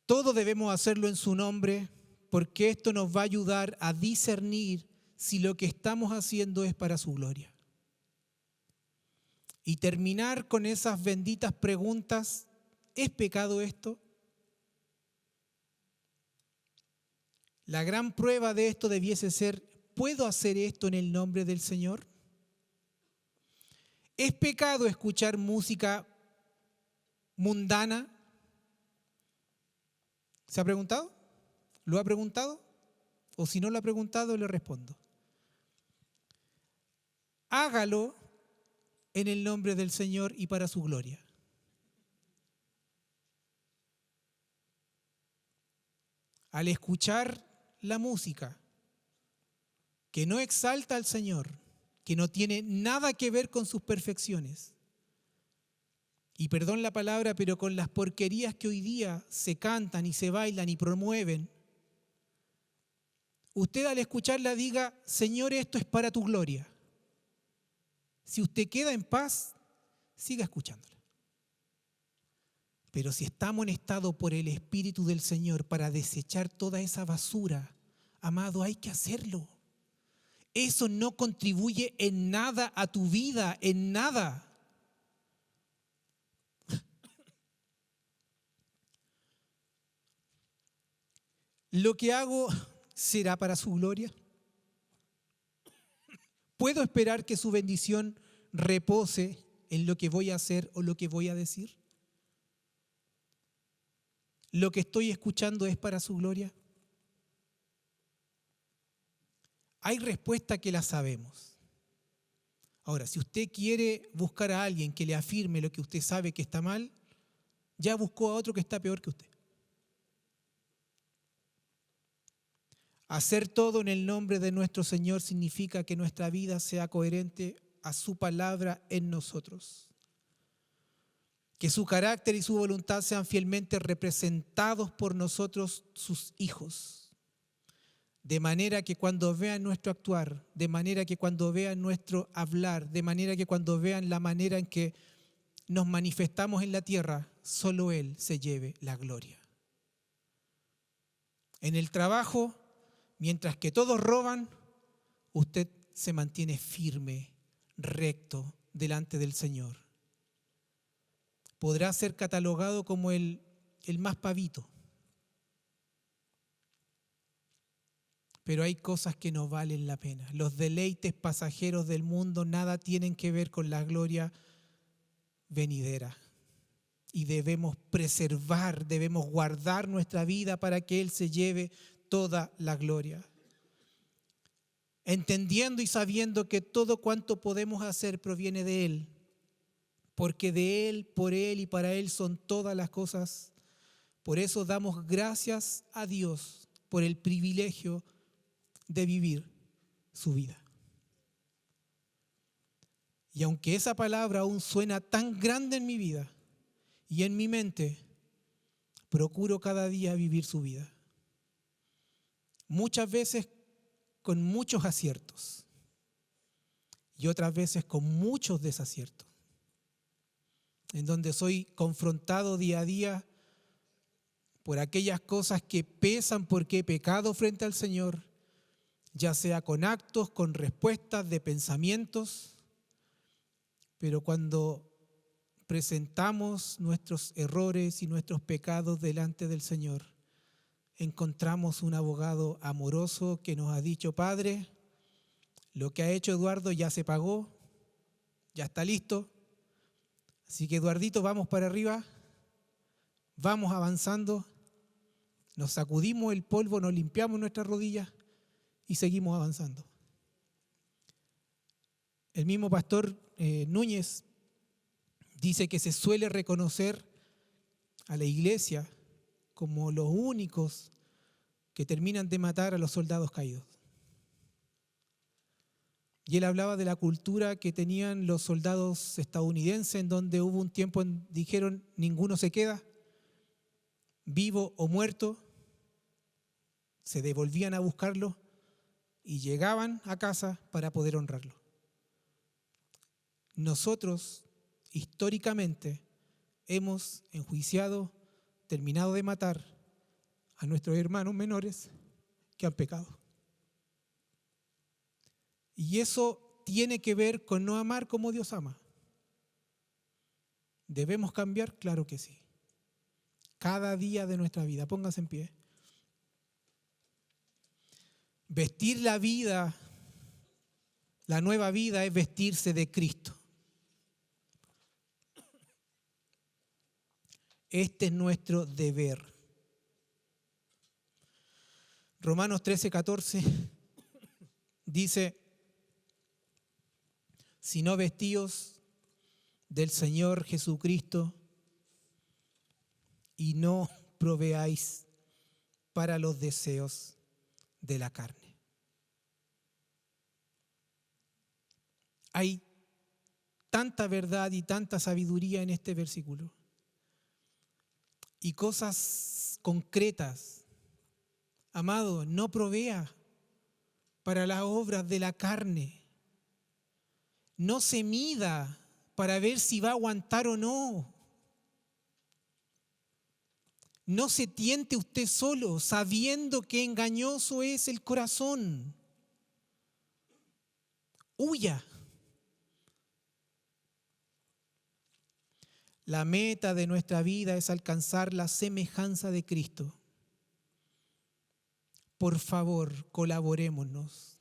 todo debemos hacerlo en su nombre, porque esto nos va a ayudar a discernir si lo que estamos haciendo es para su gloria. Y terminar con esas benditas preguntas: ¿es pecado esto? La gran prueba de esto debiese ser: ¿puedo hacer esto en el nombre del Señor? ¿Es pecado escuchar música mundana? ¿Se ha preguntado? ¿Lo ha preguntado? O si no lo ha preguntado, le respondo. Hágalo en el nombre del Señor y para su gloria. Al escuchar la música que no exalta al Señor, que no tiene nada que ver con sus perfecciones, y perdón la palabra, pero con las porquerías que hoy día se cantan y se bailan y promueven, usted al escucharla diga: Señor, esto es para tu gloria. Si usted queda en paz, siga escuchándola. Pero si está amonestado por el Espíritu del Señor para desechar toda esa basura, amado, hay que hacerlo. Eso no contribuye en nada a tu vida, en nada. ¿Lo que hago será para su gloria? ¿Puedo esperar que su bendición repose en lo que voy a hacer o lo que voy a decir? ¿Lo que estoy escuchando es para su gloria? Hay respuesta que la sabemos. Ahora, si usted quiere buscar a alguien que le afirme lo que usted sabe que está mal, ya buscó a otro que está peor que usted. Hacer todo en el nombre de nuestro Señor significa que nuestra vida sea coherente a su palabra en nosotros. Que su carácter y su voluntad sean fielmente representados por nosotros, sus hijos. De manera que cuando vean nuestro actuar, de manera que cuando vean nuestro hablar, de manera que cuando vean la manera en que nos manifestamos en la tierra, solo Él se lleve la gloria. En el trabajo, mientras que todos roban, usted se mantiene firme, recto delante del Señor. podrá ser catalogado como el más pavito. Pero hay cosas que no valen la pena. Los deleites pasajeros del mundo nada tienen que ver con la gloria venidera. Y debemos preservar, debemos guardar nuestra vida para que Él se lleve toda la gloria. Entendiendo y sabiendo que todo cuanto podemos hacer proviene de Él, porque de Él, por Él y para Él son todas las cosas. Por eso damos gracias a Dios por el privilegio de vivir su vida. Y aunque esa palabra aún suena tan grande en mi vida y en mi mente, procuro cada día vivir su vida. Muchas veces con muchos aciertos y otras veces con muchos desaciertos, en donde soy confrontado día a día por aquellas cosas que pesan porque he pecado frente al Señor, ya sea con actos, con respuestas de pensamientos, pero cuando presentamos nuestros errores y nuestros pecados delante del Señor, encontramos un abogado amoroso que nos ha dicho: Padre, lo que ha hecho Eduardo ya se pagó, ya está listo, así que Eduardito, vamos para arriba, vamos avanzando, nos sacudimos el polvo, nos limpiamos nuestras rodillas y seguimos avanzando. El mismo pastor Núñez dice que se suele reconocer a la iglesia como los únicos que terminan de matar a los soldados caídos. Y él hablaba de la cultura que tenían los soldados estadounidenses, en donde hubo un tiempo en dijeron: ninguno se queda, vivo o muerto. Se devolvían a buscarlo y llegaban a casa para poder honrarlo. Nosotros, históricamente, hemos enjuiciado, terminado de matar a nuestros hermanos menores que han pecado. Y eso tiene que ver con no amar como Dios ama. ¿Debemos cambiar? Claro que sí. Cada día de nuestra vida. Póngase en pie. Vestir la vida, la nueva vida, es vestirse de Cristo. Este es nuestro deber. Romanos 13:14 dice: sino vestíos del Señor Jesucristo y no proveáis para los deseos de la carne. Hay tanta verdad y tanta sabiduría en este versículo y cosas concretas. Amado, no provea para las obras de la carne. No se mida para ver si va a aguantar o no. No se tiente usted solo, sabiendo que engañoso es el corazón. Huya. La meta de nuestra vida es alcanzar la semejanza de Cristo. Por favor, colaborémonos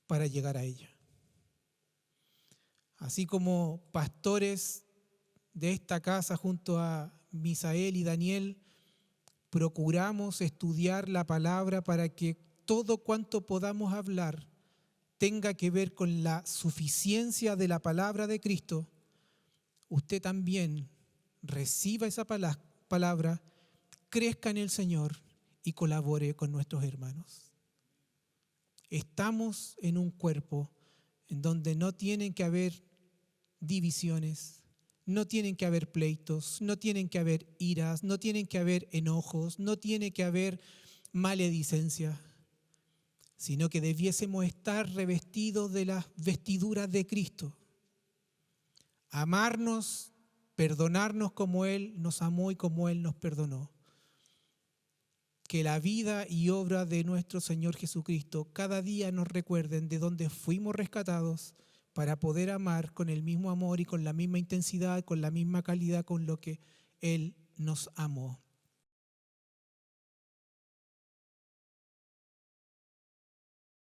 para llegar a ella. Así como pastores de esta casa junto a Misael y Daniel, procuramos estudiar la palabra para que todo cuanto podamos hablar tenga que ver con la suficiencia de la palabra de Cristo. Usted también reciba esa palabra, crezca en el Señor y colabore con nuestros hermanos. Estamos en un cuerpo en donde no tienen que haber divisiones, no tienen que haber pleitos, no tienen que haber iras, no tienen que haber enojos, no tiene que haber maledicencia, sino que debiésemos estar revestidos de las vestiduras de Cristo. Amarnos, perdonarnos como Él nos amó y como Él nos perdonó. Que la vida y obra de nuestro Señor Jesucristo cada día nos recuerden de dónde fuimos rescatados, para poder amar con el mismo amor y con la misma intensidad, con la misma calidad con lo que Él nos amó.